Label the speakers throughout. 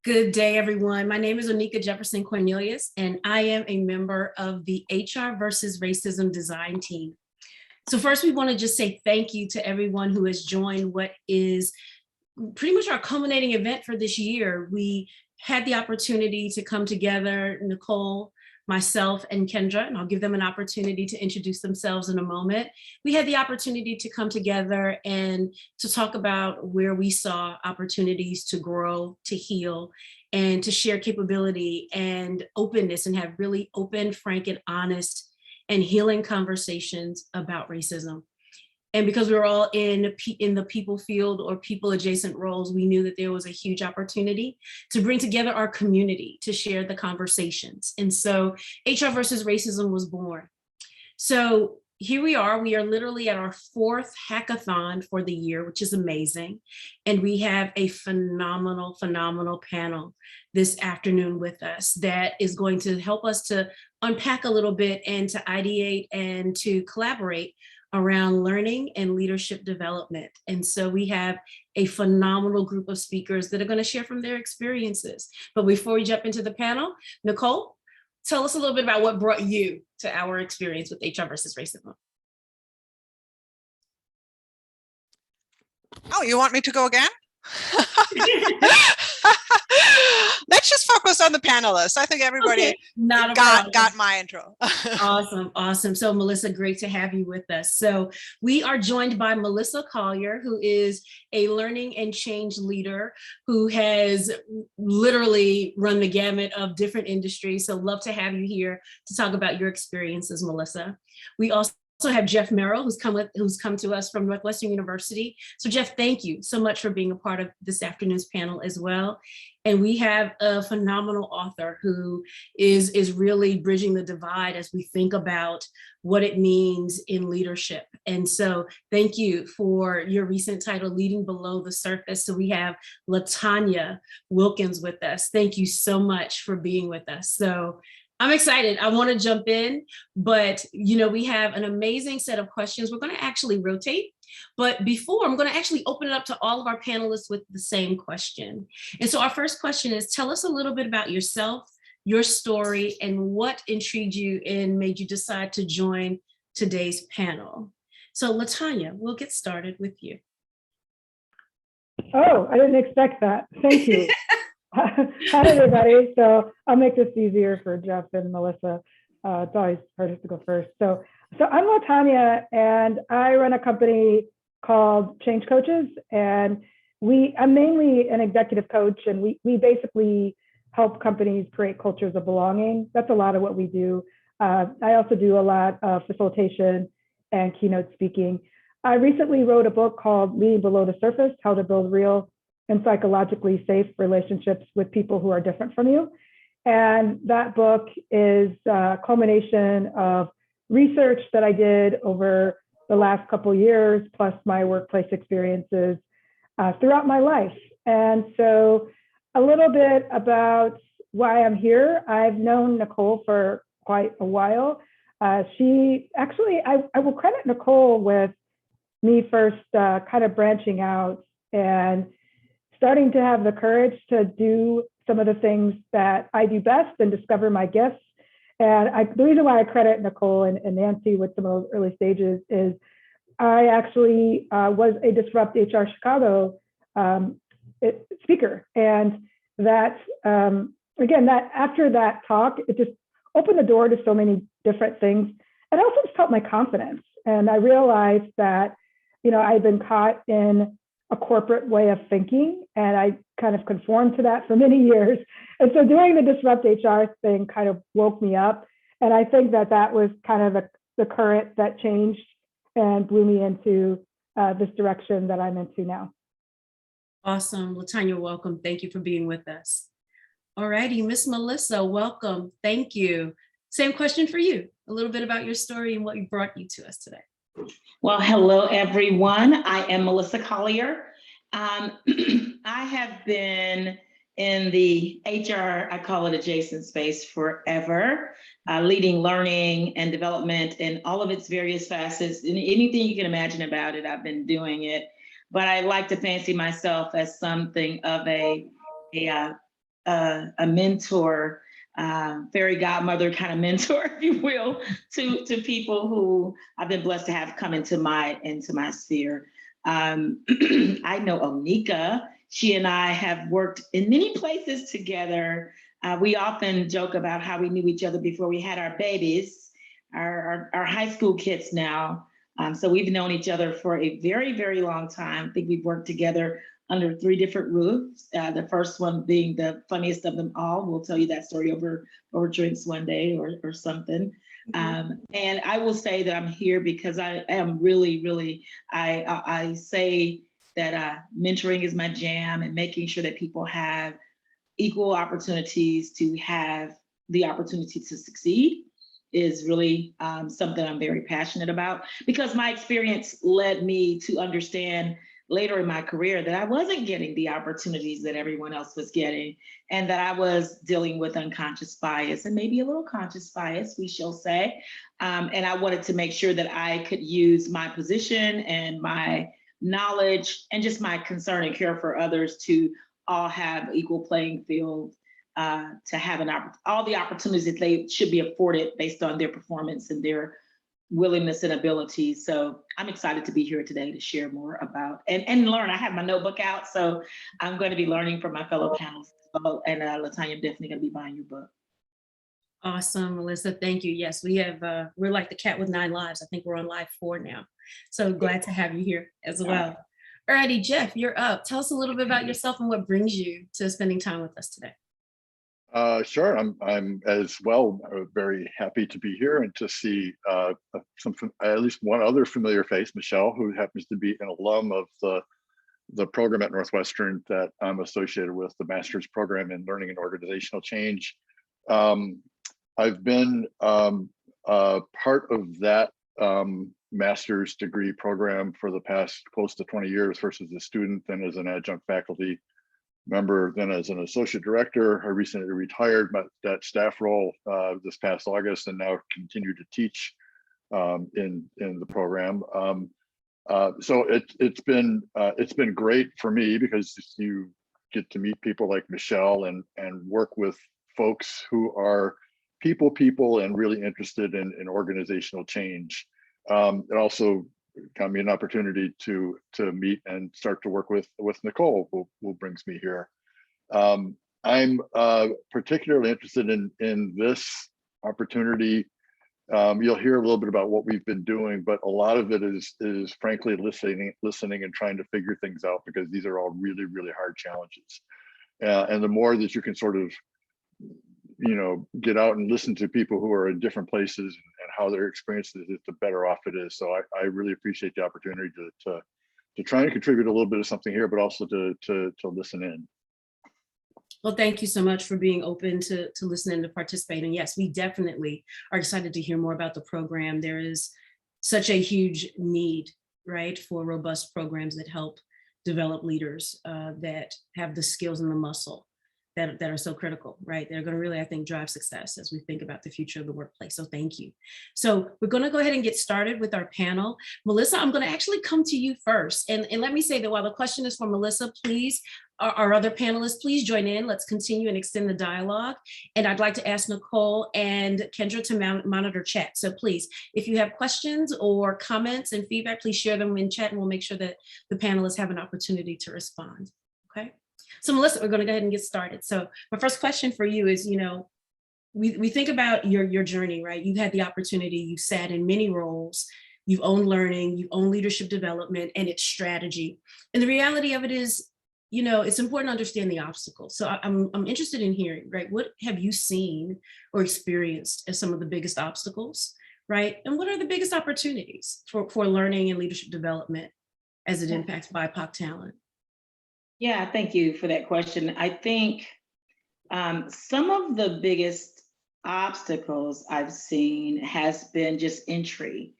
Speaker 1: Good day, everyone. My name is Onika Jefferson Cornelius, and I am a member of the HR versus Racism design team. So first, we want to just say thank you to everyone who has joined what is pretty much our culminating event for this year. We had the opportunity to come together, Nicole, myself, and Kendra, and I'll give them an opportunity to introduce themselves in a moment. We had the opportunity to come together and to talk about where we saw opportunities to grow, to heal, and to share capability and openness and have really open, frank, and honest and healing conversations about racism. And because we were all in the people field or people adjacent roles, we knew that there was a huge opportunity to bring together our community to share the conversations. And so HR versus Racism was born. So here we are literally at our fourth hackathon for the year, which is amazing. And we have a phenomenal, phenomenal panel this afternoon with us that is going to help us to unpack a little bit and to ideate and to collaborate around learning and leadership development. And so we have a phenomenal group of speakers that are going to share from their experiences. But before we jump into the panel, Nicole, tell us a little bit about what brought you to our experience with HR versus Racism.
Speaker 2: Oh, you want me to go again? Let's just focus on the panelists. I think everybody got my intro.
Speaker 1: Awesome. So Melissa, great to have you with us. So we are joined by Melissa Collier, who is a learning and change leader who has literally run the gamut of different industries. So love to have you here to talk about your experiences, Melissa. We also have Jeff Merrell, who's come to us from Northwestern University. So Jeff, thank you so much for being a part of this afternoon's panel as well. And we have a phenomenal author who is really bridging the divide as we think about what it means in leadership. And so thank you for your recent title, Leading Below the Surface. So we have LaTonya Wilkins with us. Thank you so much for being with us. So I'm excited. I want to jump in, but we have an amazing set of questions. We're going to actually rotate, but before I'm going to actually open it up to all of our panelists with the same question. And so our first question is, tell us a little bit about yourself, your story, and what intrigued you and made you decide to join today's panel. So LaTonya, we'll get started with you.
Speaker 3: Oh, I didn't expect that. Thank you. Hi, everybody. So I'll make this easier for Jeff and Melissa. It's always hardest to go first. So I'm LaTonya, and I run a company called Change Coaches, and I'm mainly an executive coach, and we basically help companies create cultures of belonging. That's a lot of what we do. I also do a lot of facilitation and keynote speaking. I recently wrote a book called Leading Below the Surface: How to Build Real and Psychologically Safe Relationships with People Who Are Different from You. And that book is a culmination of research that I did over the last couple of years, plus my workplace experiences throughout my life. And so a little bit about why I'm here. I've known Nicole for quite a while. I will credit Nicole with me first kind of branching out and starting to have the courage to do some of the things that I do best and discover my gifts. And the reason why I credit Nicole and Nancy with some of those early stages is I actually was a Disrupt HR Chicago speaker. And that, again, that after that talk, it just opened the door to so many different things. And also just helped my confidence. And I realized that, I'd been caught in a corporate way of thinking, and I kind of conformed to that for many years. And so doing the Disrupt HR thing kind of woke me up. And I think that was kind of the current that changed and blew me into this direction that I'm into now.
Speaker 1: Awesome. LaTonya, welcome. Thank you for being with us. All righty, Miss Melissa, welcome. Thank you. Same question for you. A little bit about your story and what brought you to us today.
Speaker 4: Well, hello, everyone. I am Melissa Collier. I have been in the HR, I call it adjacent space, forever, leading learning and development in all of its various facets. Anything you can imagine about it, I've been doing it. But I like to fancy myself as something of a a mentor, fairy godmother kind of mentor, if you will, to people who I've been blessed to have come into my sphere. I know Onika. She and I have worked in many places together. We often joke about how we knew each other before we had our babies, our high school kids now. So we've known each other for a very, very long time. I think we've worked together under 3 different roofs. The first one being the funniest of them all. We'll tell you that story over drinks one day or something. And I will say that I'm here because I am really, I say that mentoring is my jam, and making sure that people have equal opportunities to have the opportunity to succeed is really something I'm very passionate about, because my experience led me to understand later in my career that I wasn't getting the opportunities that everyone else was getting, and that I was dealing with unconscious bias, and maybe a little conscious bias, we shall say. And I wanted to make sure that I could use my position and my knowledge and just my concern and care for others to all have equal playing field, to have all the opportunities that they should be afforded based on their performance and their willingness and ability. So I'm excited to be here today to share more about and learn. I have my notebook out, so I'm going to be learning from my fellow panelists as well. And LaTonya, I'm definitely going to be buying your book.
Speaker 1: Awesome, Melissa. Thank you. Yes, we have, we're like the cat with 9 lives. I think we're on live 4 now. So glad to have you here as well. All righty, Jeff, you're up. Tell us a little bit about yourself and what brings you to spending time with us today.
Speaker 5: Sure. I'm as well very happy to be here and to see at least one other familiar face, Michelle, who happens to be an alum of the program at Northwestern that I'm associated with, the master's program in learning and organizational change. I've been part of that master's degree program for the past close to 20 years, first as a student, then as an adjunct faculty member, then as an associate director. I recently retired that staff role this past August, and now continue to teach in the program. So it's been great for me because you get to meet people like Michelle and work with folks who are people and really interested in organizational change. It also got me an opportunity to meet and start to work with Nicole, who brings me here. I'm particularly interested in this opportunity. You'll hear a little bit about what we've been doing, but a lot of it is frankly listening and trying to figure things out, because these are all really, really hard challenges. And the more that you can sort of, get out and listen to people who are in different places and how their experiences is, the better off it is. So I really appreciate the opportunity to try and contribute a little bit of something here, but also to listen in.
Speaker 1: Well, thank you so much for being open to listening, to participate. And yes, we definitely are excited to hear more about the program. There is such a huge need, right, for robust programs that help develop leaders that have the skills and the muscle that are so critical, right? They're going to really, I think, drive success as we think about the future of the workplace. So thank you. So we're going to go ahead and get started with our panel. Melissa, I'm going to actually come to you first. And let me say that while the question is for Melissa, please, our other panelists, please join in. Let's continue and extend the dialogue. And I'd like to ask Nicole and Kendra to monitor chat. So please, if you have questions or comments and feedback, please share them in chat, and we'll make sure that the panelists have an opportunity to respond. Okay. So Melissa, we're going to go ahead and get started. So my first question for you is, we think about your journey, right? You've had the opportunity, you've sat in many roles, you've owned learning, you've owned leadership development and its strategy. And the reality of it is, it's important to understand the obstacles. So I'm interested in hearing, right? What have you seen or experienced as some of the biggest obstacles, right? And what are the biggest opportunities for learning and leadership development as it impacts BIPOC talent?
Speaker 4: Yeah, thank you for that question. I think some of the biggest obstacles I've seen has been just entry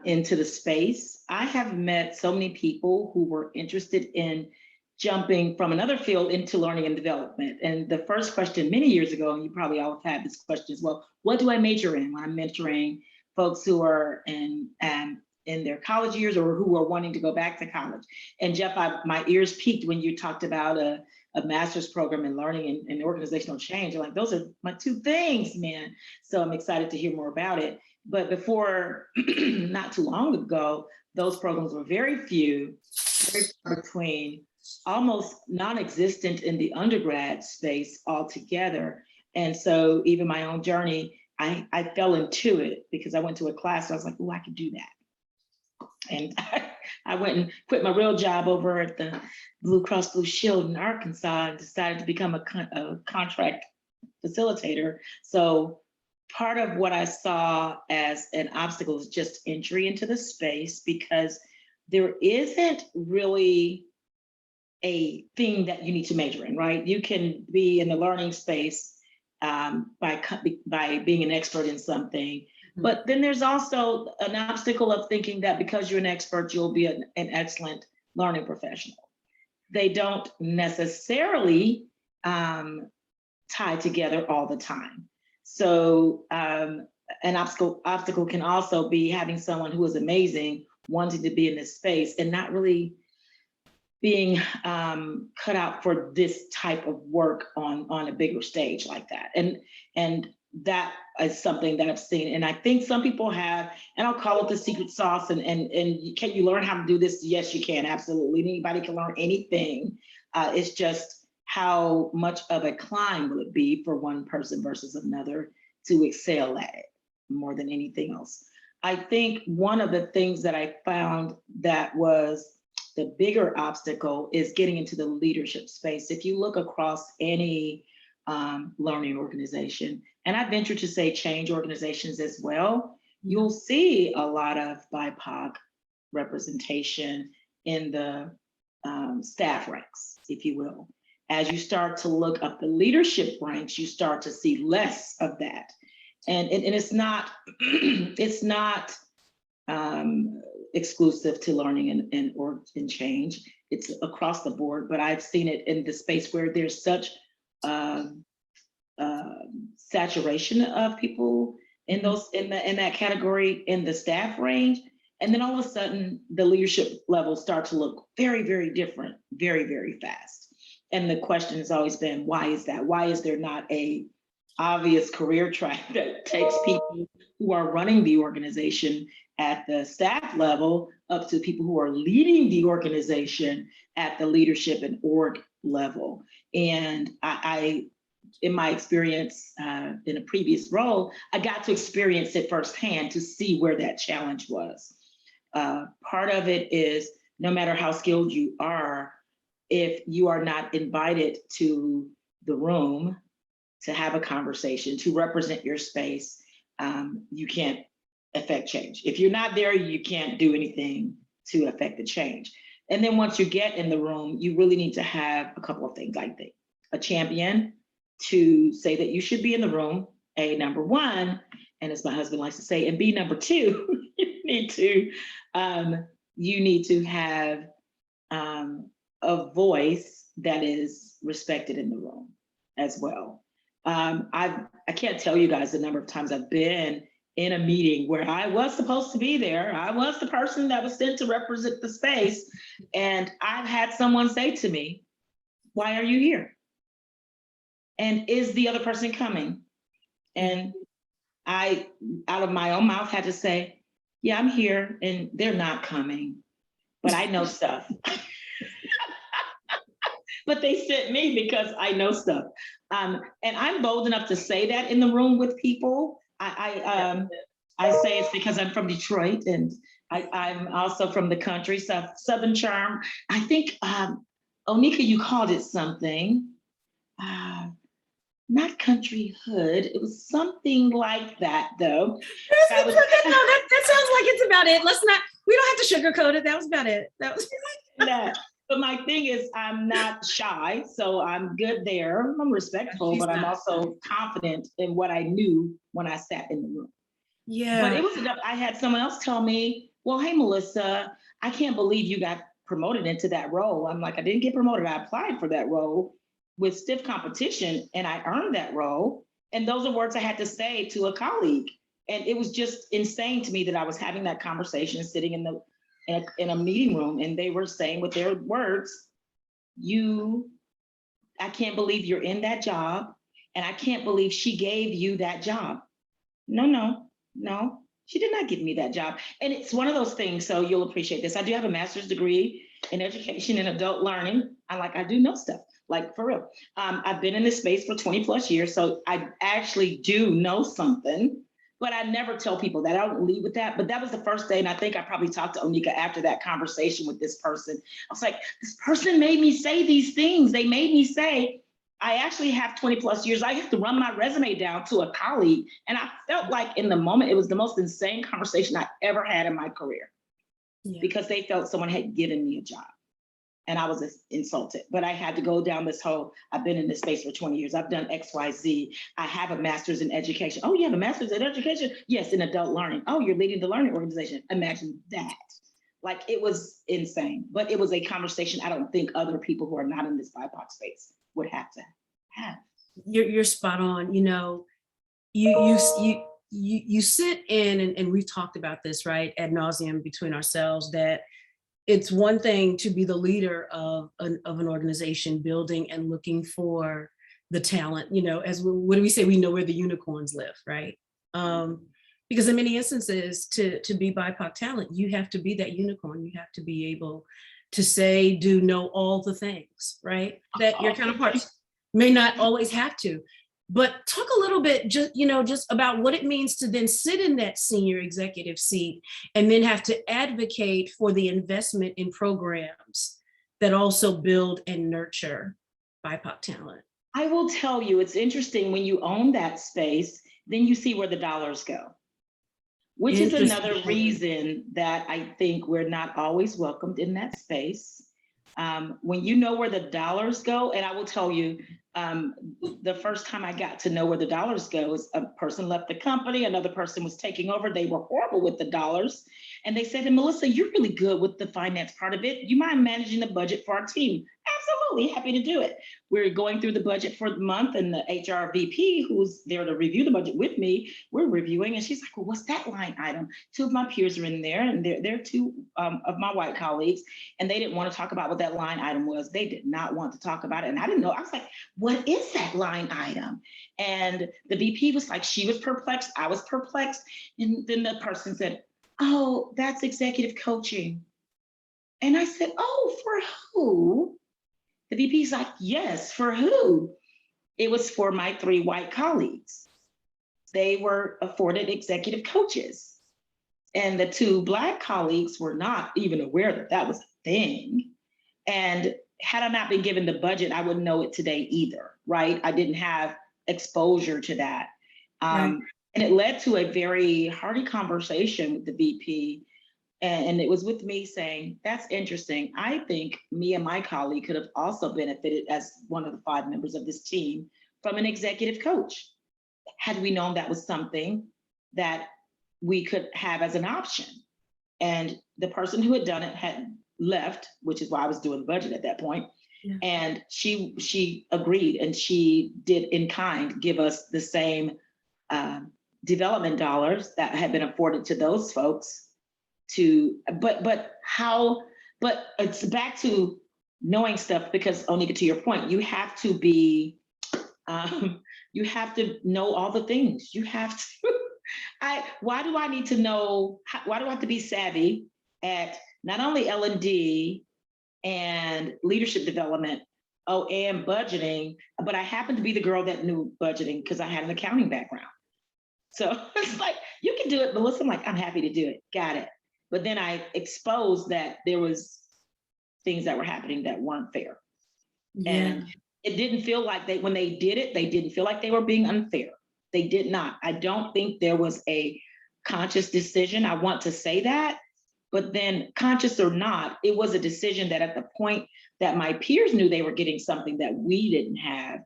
Speaker 4: into the space. I have met so many people who were interested in jumping from another field into learning and development. And the first question many years ago, and you probably all have had this question as well, what do I major in when I'm mentoring folks who are in their college years or who are wanting to go back to college? And Jeff, my ears peaked when you talked about a master's program in learning and organizational change. I'm like, those are my two things, man. So I'm excited to hear more about it. But before, not too long ago, those programs were very few, very between, almost non-existent in the undergrad space altogether. And so even my own journey, I fell into it because I went to a class, so I was like, oh, I could do that. And I went and quit my real job over at the Blue Cross Blue Shield in Arkansas and decided to become a contract facilitator. So part of what I saw as an obstacle is just entry into the space, because there isn't really a thing that you need to major in, right? You can be in the learning space by being an expert in something. But then there's also an obstacle of thinking that because you're an expert, you'll be an excellent learning professional. They don't necessarily tie together all the time. So an obstacle can also be having someone who is amazing, wanting to be in this space and not really being cut out for this type of work on a bigger stage like that. And that is something that I've seen. And I think some people have, and I'll call it the secret sauce. And can you learn how to do this? Yes, you can, absolutely. Anybody can learn anything. It's just how much of a climb will it be for one person versus another to excel at it more than anything else. I think one of the things that I found that was the bigger obstacle is getting into the leadership space. If you look across any learning organization, and I venture to say change organizations as well, you'll see a lot of BIPOC representation in the staff ranks, if you will. As you start to look up the leadership ranks, you start to see less of that. And it's not, it's not exclusive to learning and change. It's across the board, but I've seen it in the space where there's such saturation of people in those in that category in the staff range, and then all of a sudden the leadership levels start to look very, very different, very, very fast. And the question has always been, why is that? Why is there not a obvious career track that takes people who are running the organization at the staff level up to people who are leading the organization at the leadership and org level? And I in my experience in a previous role, I got to experience it firsthand to see where that challenge was. Part of it is no matter how skilled you are, if you are not invited to the room to have a conversation, to represent your space, you can't affect change. If you're not there, you can't do anything to affect the change. And then once you get in the room, you really need to have a couple of things, I think. A champion to say that you should be in the room, A, number one, and as my husband likes to say, and B, number two, you need to have a voice that is respected in the room as well. I can't tell you guys the number of times I've been in a meeting where I was supposed to be there. I was the person that was sent to represent the space. And I've had someone say to me, why are you here? And is the other person coming? And I, out of my own mouth, had to say, yeah, I'm here and they're not coming, but I know stuff. But they sent me because I know stuff. And I'm bold enough to say that in the room with people. I say it's because I'm from Detroit and I'm also from the country, Southern charm. I think, Onika, you called it something. Not country hood. It was something like that, though.
Speaker 1: That sounds like it's about it. We don't have to sugarcoat it. That was about it. That was
Speaker 4: yeah. But my thing is, I'm not shy, so I'm good there. I'm respectful, but I'm also confident in what I knew when I sat in the room.
Speaker 1: Yeah.
Speaker 4: But it was enough. I had someone else tell me, well, hey, Melissa, I can't believe you got promoted into that role. I'm like, I didn't get promoted. I applied for that role with stiff competition and I earned that role. And those are words I had to say to a colleague. And it was just insane to me that I was having that conversation sitting in a meeting room and they were saying with their words, you I can't believe you're in that job. And I can't believe she gave you that job. No, she did not give me that job. And it's one of those things, so you'll appreciate this. I do have a master's degree in education and adult learning. I do know stuff, like for real. I've been in this space for 20 plus years, so I actually do know something, but I never tell people that. I don't lead with that. But that was the first day, and I think I probably talked to Onika after that conversation with this person. I was like, this person made me say these things. They made me say, I actually have 20 plus years. I have to run my resume down to a colleague. And I felt like in the moment, it was the most insane conversation I ever had in my career, because they felt someone had given me a job and I was insulted. But I had to go down this whole, I've been in this space for 20 years. I've done X, Y, Z. I have a master's in education. Oh, you have a master's in education? Yes, in adult learning. Oh, you're leading the learning organization. Imagine that. Like, it was insane, but it was a conversation I don't think other people who are not in this BIPOC space would have to have.
Speaker 1: You're spot on. You know, you sit in, and we've talked about this, right, ad nauseum between ourselves, that it's one thing to be the leader of an organization, building and looking for the talent, you know, as what do we say? We know where the unicorns live, right? Because in many instances, to be BIPOC talent, you have to be that unicorn. You have to be able to say, do, know all the things, right? That your counterparts may not always have to. But talk a little bit, just about what it means to then sit in that senior executive seat and then have to advocate for the investment in programs that also build and nurture BIPOC talent.
Speaker 4: I will tell you, it's interesting when you own that space, then you see where the dollars go, which is another reason that I think we're not always welcomed in that space. When you know where the dollars go, and I will tell you, the first time I got to know where the dollars go is a person left the company, another person was taking over. They were horrible with the dollars. And they said to Melissa, you're really good with the finance part of it. You mind managing the budget for our team? Absolutely, happy to do it. We're going through the budget for the month, and the HR VP, who's there to review the budget with me, we're reviewing, and she's like, well, what's that line item? Two of my peers are in there, and they're two of my white colleagues, and they didn't want to talk about what that line item was. They did not want to talk about it, and I didn't know. I was like, what is that line item? And the VP was like, she was perplexed, I was perplexed, and then the person said, oh, that's executive coaching. And I said, oh, for who? The VP's like, yes, for who? It was for my 3 white colleagues. They were afforded executive coaches. And the 2 Black colleagues were not even aware that that was a thing. And had I not been given the budget, I wouldn't know it today either, right? I didn't have exposure to that. Right. And it led to a very hearty conversation with the VP. And it was with me saying, that's interesting. I think me and my colleague could have also benefited as one of the 5 members of this team from an executive coach. Had we known that was something that we could have as an option. And the person who had done it had left, which is why I was doing the budget at that point. Yeah. And she agreed, and she did in kind give us the same development dollars that had been afforded to those folks. But it's back to knowing stuff, because Onika, to your point, you have to be, you have to know all the things. You have to, why do I need to know, why do I have to be savvy at not only L&D and leadership development, and budgeting, but I happen to be the girl that knew budgeting because I had an accounting background. So it's like, you can do it, Melissa. I'm like, I'm happy to do it. Got it. But then I exposed that there was things that were happening that weren't fair. Yeah. And it didn't feel like when they did it, they didn't feel like they were being unfair. They did not. I don't think there was a conscious decision. I want to say that, but then conscious or not, it was a decision that at the point that my peers knew they were getting something that we didn't have,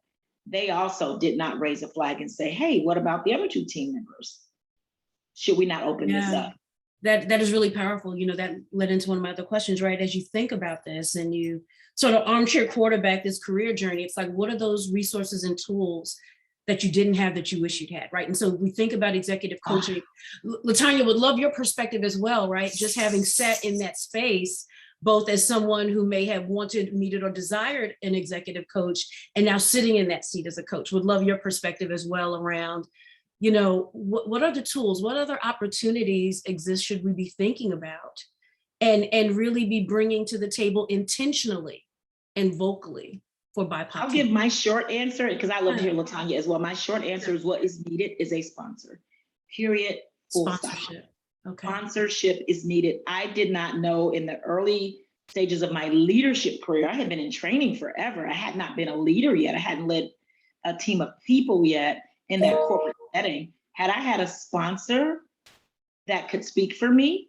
Speaker 4: they also did not raise a flag and say, hey, what about the other 2 team members? Should we not open this up?
Speaker 1: That is really powerful. You know, that led into one of my other questions, right? As you think about this and you sort of armchair quarterback this career journey, it's like, what are those resources and tools that you didn't have that you wish you'd had, right? And so we think about executive coaching. LaTonya, would love your perspective as well, right? Just having sat in that space both as someone who may have wanted, needed, or desired an executive coach, and now sitting in that seat as a coach. Would love your perspective as well around, you know, what are the tools, what other opportunities exist should we be thinking about, and really be bringing to the table intentionally and vocally for BIPOC.
Speaker 4: I'll give my short answer, because I love to hear LaTonya as well. My short answer is what is needed is a sponsor, period.
Speaker 1: Sponsorship. Okay.
Speaker 4: Sponsorship is needed. I did not know in the early stages of my leadership career, I had been in training forever. I had not been a leader yet. I hadn't led a team of people yet in that corporate setting. Had I had a sponsor that could speak for me,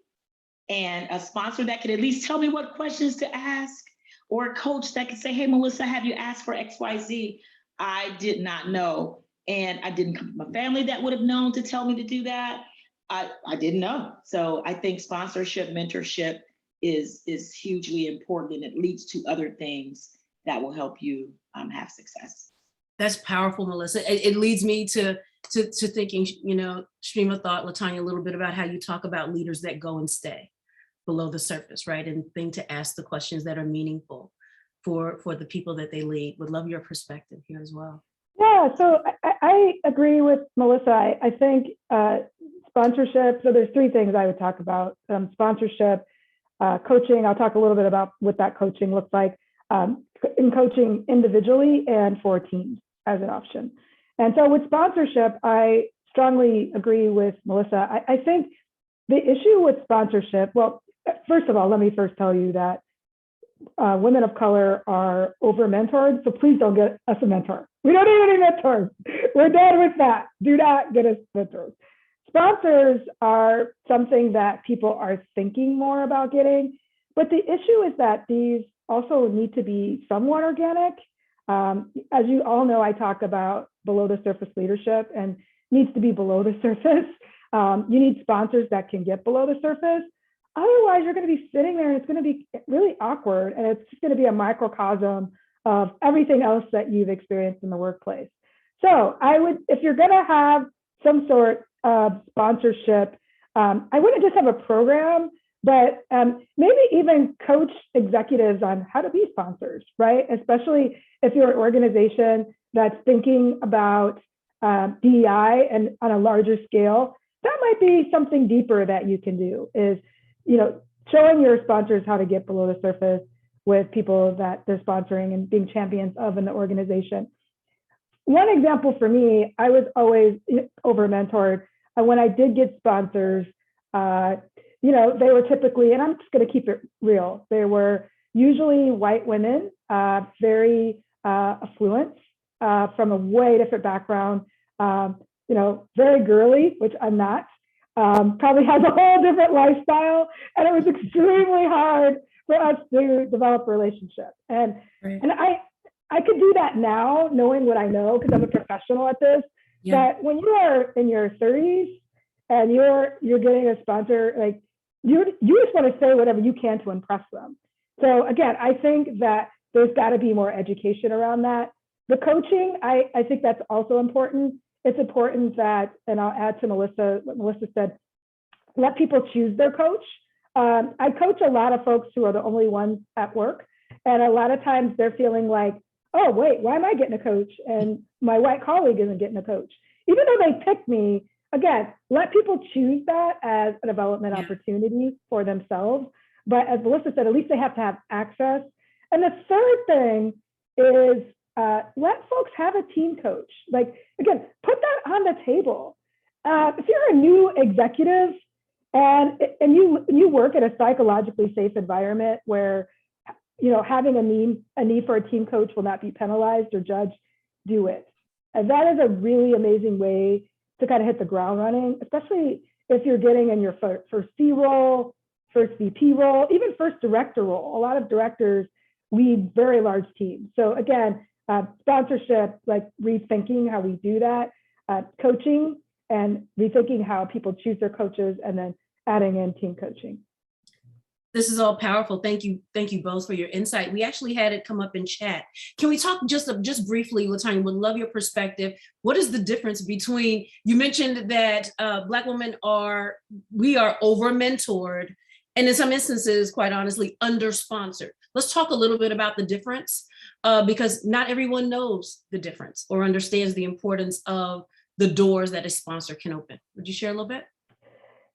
Speaker 4: and a sponsor that could at least tell me what questions to ask, or a coach that could say, hey, Melissa, have you asked for XYZ? I did not know. And I didn't come from a family that would have known to tell me to do that. I didn't know. So I think sponsorship, mentorship is hugely important, and it leads to other things that will help you have success.
Speaker 1: That's powerful, Melissa. It leads me to thinking, you know, stream of thought, LaTonya, a little bit about how you talk about leaders that go and stay below the surface, right? And think to ask the questions that are meaningful for the people that they lead. Would love your perspective here as well.
Speaker 3: Yeah, so I agree with Melissa. I think sponsorship, so there's three things I would talk about. Sponsorship, coaching, I'll talk a little bit about what that coaching looks like, in coaching individually and for teams as an option. And so with sponsorship, I strongly agree with Melissa. I think the issue with sponsorship, well, first of all, let me first tell you that women of color are over-mentored, so please don't get us a mentor. We don't need any mentors. We're done with that. Do not get us mentors. Sponsors are something that people are thinking more about getting, but the issue is that these also need to be somewhat organic. As you all know, I talk about below the surface leadership, and needs to be below the surface. You need sponsors that can get below the surface. Otherwise, you're going to be sitting there and it's going to be really awkward, and it's just going to be a microcosm of everything else that you've experienced in the workplace. So I would, if you're going to have some sort of sponsorship, I wouldn't just have a program, but maybe even coach executives on how to be sponsors, right? Especially if you're an organization that's thinking about DEI and on a larger scale, that might be something deeper that you can do, is, you know, showing your sponsors how to get below the surface with people that they're sponsoring and being champions of in the organization. One example for me, I was always over-mentored. When I did get sponsors, you know, they were typically, and I'm just going to keep it real, they were usually white women, very affluent, from a way different background, you know, very girly, which I'm not, probably has a whole different lifestyle, and it was extremely hard for us to develop a relationship. And I could do that now, knowing what I know, because I'm a professional at this. Yeah. But when you are in your 30s and you're getting a sponsor, like you just want to say whatever you can to impress them. So again, I think that there's got to be more education around that. The coaching, I think that's also important. It's important that, and I'll add to Melissa, what Melissa said, let people choose their coach. I coach a lot of folks who are the only ones at work. And a lot of times they're feeling like, oh, wait, why am I getting a coach? And my white colleague isn't getting a coach. Even though they picked me, again, let people choose that as a development opportunity for themselves. But as Melissa said, at least they have to have access. And the third thing is let folks have a team coach. Like, again, put that on the table. If you're a new executive and you work in a psychologically safe environment where, you know, having a need for a team coach will not be penalized or judged, do it. And that is a really amazing way to kind of hit the ground running, especially if you're getting in your first C role, first VP role, even first director role. A lot of directors lead very large teams. So again, sponsorship, like rethinking how we do that, coaching, and rethinking how people choose their coaches, and then adding in team coaching.
Speaker 1: This is all powerful. Thank you both for your insight. We actually had it come up in chat. Can we talk just briefly, LaTonya, would love your perspective. What is the difference between, you mentioned that Black women we are over-mentored, and in some instances, quite honestly, under-sponsored. Let's talk a little bit about the difference, because not everyone knows the difference or understands the importance of the doors that a sponsor can open. Would you share a little bit?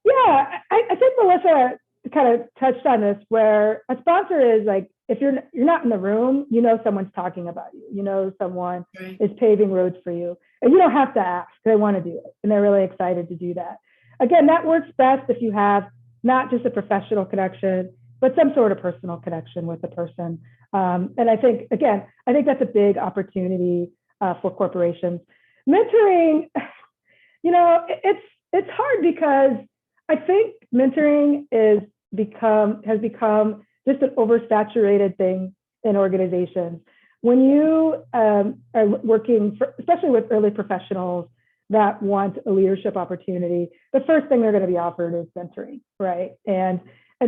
Speaker 3: Yeah, I think Melissa kind of touched on this, where a sponsor is like, if you're not in the room, you know someone's talking about you. You know someone is paving roads for you, and you don't have to ask. They want to do it, and they're really excited to do that. Again, that works best if you have not just a professional connection, but some sort of personal connection with the person. And I think, again, I think that's a big opportunity for corporations. Mentoring, you know, it's hard because I think mentoring has become just an oversaturated thing in organizations. When you are working, especially with early professionals that want a leadership opportunity, the first thing they're going to be offered is mentoring, right? And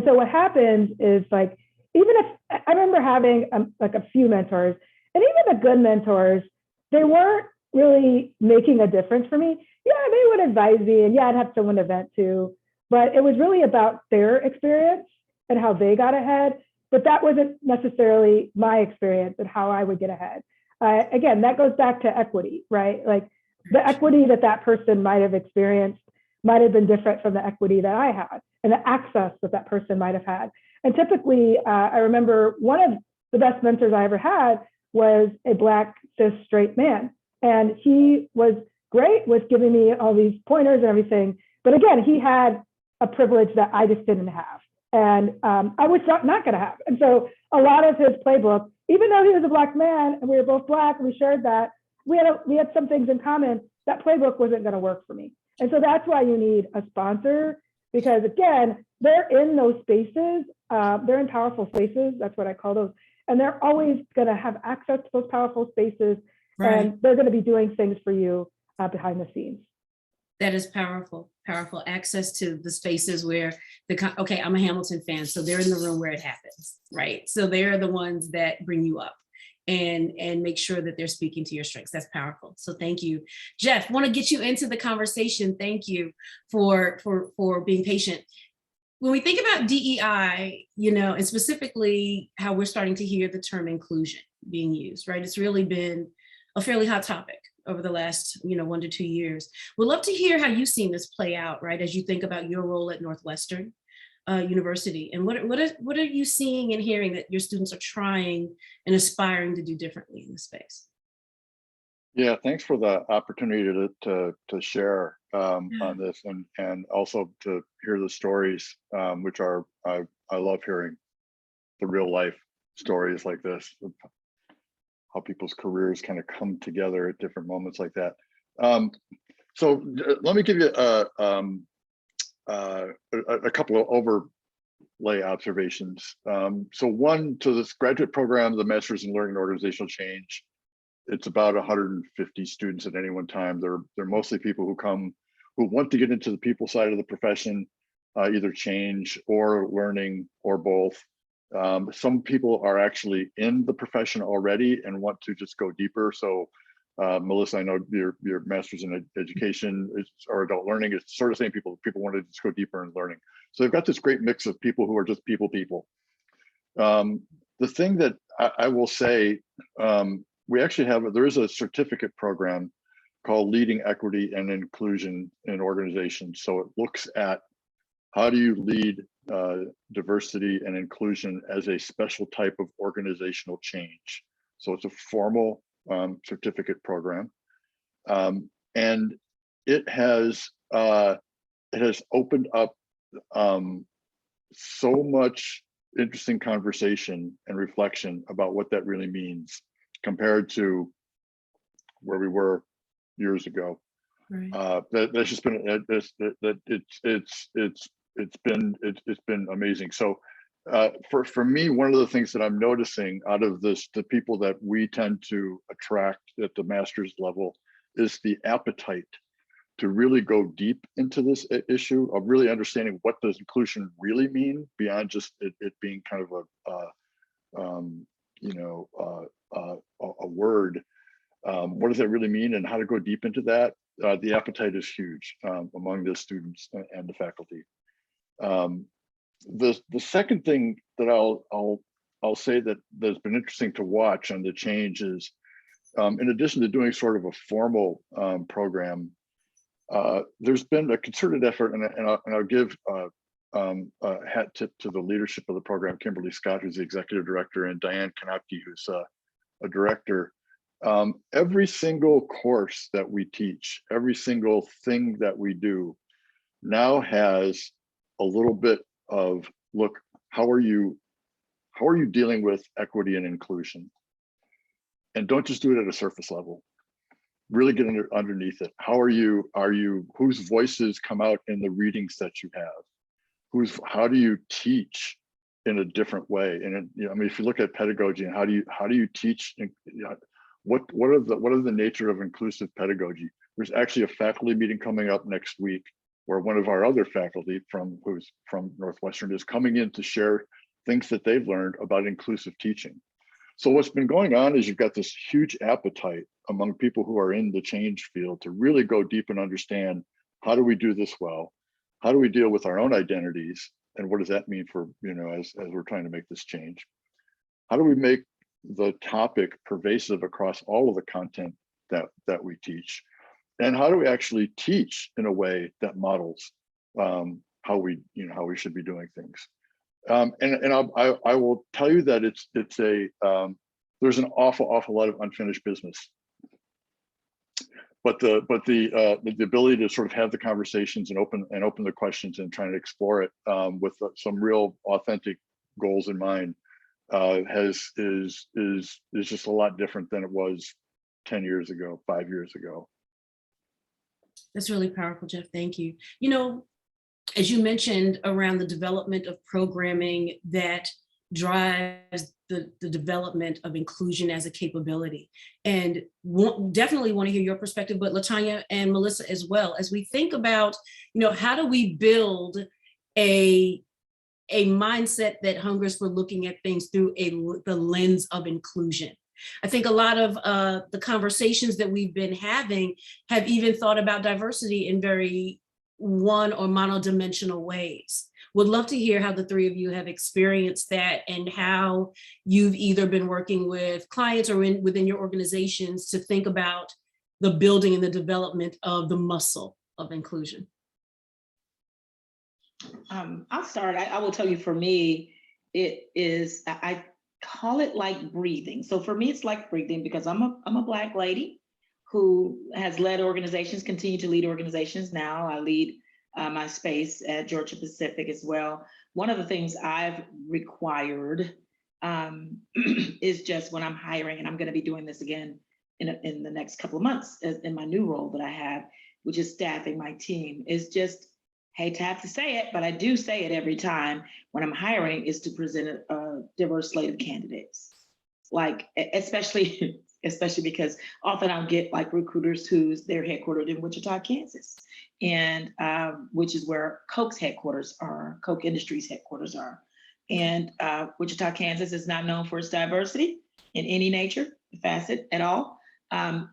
Speaker 3: so what happens is, like, even if I remember having like a few mentors, and even the good mentors, they weren't really making a difference for me. Yeah, they would advise me, and yeah, I'd have someone to vent to, but it was really about their experience and how they got ahead. But that wasn't necessarily my experience and how I would get ahead. Again, that goes back to equity, right? Like, the equity that person might have experienced might have been different from the equity that I had, and the access that person might have had. And typically, I remember one of the best mentors I ever had was a Black cis straight man. And he was great with giving me all these pointers and everything. But again, he had a privilege that I just didn't have. And I was not going to have. And so a lot of his playbook, even though he was a Black man and we were both Black and we shared that, we had some things in common, that playbook wasn't going to work for me. And so that's why you need a sponsor, because again, they're in those spaces, they're in powerful spaces, that's what I call those. And they're always going to have access to those powerful spaces, and they're going to be doing things for you behind the scenes.
Speaker 1: That is powerful, powerful access to the spaces where okay, I'm a Hamilton fan, so they're in the room where it happens, right? So they're the ones that bring you up and make sure that they're speaking to your strengths. That's powerful. So thank you. Jeff, want to get you into the conversation. Thank you for being patient. When we think about DEI, you know, and specifically how we're starting to hear the term inclusion being used, right? It's really been a fairly hot topic over the last, 1 to 2 years. We'd love to hear how you've seen this play out, right? As you think about your role at Northwestern University, and what are you seeing and hearing that your students are trying and aspiring to do differently in this space?
Speaker 5: Yeah, thanks for the opportunity to share on this, and also to hear the stories, which are I love hearing the real life stories like this, how people's careers kind of come together at different moments like that. So let me give you a couple of overlay observations. So one, to this graduate program, the Master's in Learning and Organizational Change, it's about 150 students at any one time. They're mostly people who want to get into the people side of the profession, either change or learning or both. Some people are actually in the profession already and want to just go deeper. So Melissa, I know your master's in education or adult learning is sort of the same people want to just go deeper in learning. So they've got this great mix of people who are just people. The thing that I will say, we actually there is a certificate program called Leading Equity and Inclusion in Organizations. So it looks at how do you lead diversity and inclusion as a special type of organizational change. So it's a formal certificate program, and it has opened up so much interesting conversation and reflection about what that really means compared to where we were years ago. Right. That's just been it's been amazing. So for me, one of the things that I'm noticing out of this, the people that we tend to attract at the master's level, is the appetite to really go deep into this issue of really understanding what does inclusion really mean beyond just it being kind of a word. What does that really mean, and how to go deep into that? The appetite is huge among the students and the faculty. The second thing that I'll say that's been interesting to watch on the change is, in addition to doing sort of a formal program, there's been a concerted effort, and I'll give a hat tip to the leadership of the program, Kimberly Scott, who's the executive director, and Diane Kanapke, who's a director. Every single course that we teach, every single thing that we do now has a little bit of, look, how are you dealing with equity and inclusion? And don't just do it at a surface level. Really get underneath it. How are you, whose voices come out in the readings that you have? How do you teach in a different way? And I mean, if you look at pedagogy and how do you teach, what are the nature of inclusive pedagogy? There's actually a faculty meeting coming up next week where one of our other faculty who's from Northwestern is coming in to share things that they've learned about inclusive teaching. So what's been going on is you've got this huge appetite among people who are in the change field to really go deep and understand, how do we do this well? How do we deal with our own identities? And what does that mean for, as we're trying to make this change? How do we make the topic pervasive across all of the content that we teach? And how do we actually teach in a way that models how we should be doing things? I will tell you that there's an awful lot of unfinished business. But the ability to sort of have the conversations and open the questions and trying to explore it with some real authentic goals in mind is just a lot different than it was 10 years ago, 5 years ago.
Speaker 1: That's really powerful, Jeff. Thank you. As you mentioned around the development of programming that drives the development of inclusion as a capability, and definitely want to hear your perspective, but LaTonya and Melissa as well, as we think about, how do we build a mindset that hungers for looking at things through the lens of inclusion. I think a lot of the conversations that we've been having have even thought about diversity in very one or monodimensional ways. Would love to hear how the three of you have experienced that and how you've either been working with clients or within your organizations to think about the building and the development of the muscle of inclusion.
Speaker 4: I'll start. I will tell you, for me, it is, I call it like breathing. So for me, it's like breathing because I'm a Black lady who has led organizations, continue to lead organizations. Now I lead my space at Georgia Pacific as well. One of the things I've required is just when I'm hiring, and I'm going to be doing this again in the next couple of months in my new role that I have, which is staffing my team, is just, hate to have to say it, but I do say it every time when I'm hiring, is to present a diverse slate of candidates. Like, especially because often I'll get like recruiters they're headquartered in Wichita, Kansas, and which is where Coke's headquarters are, Coke Industries headquarters are. And Wichita, Kansas is not known for its diversity in any nature, facet at all.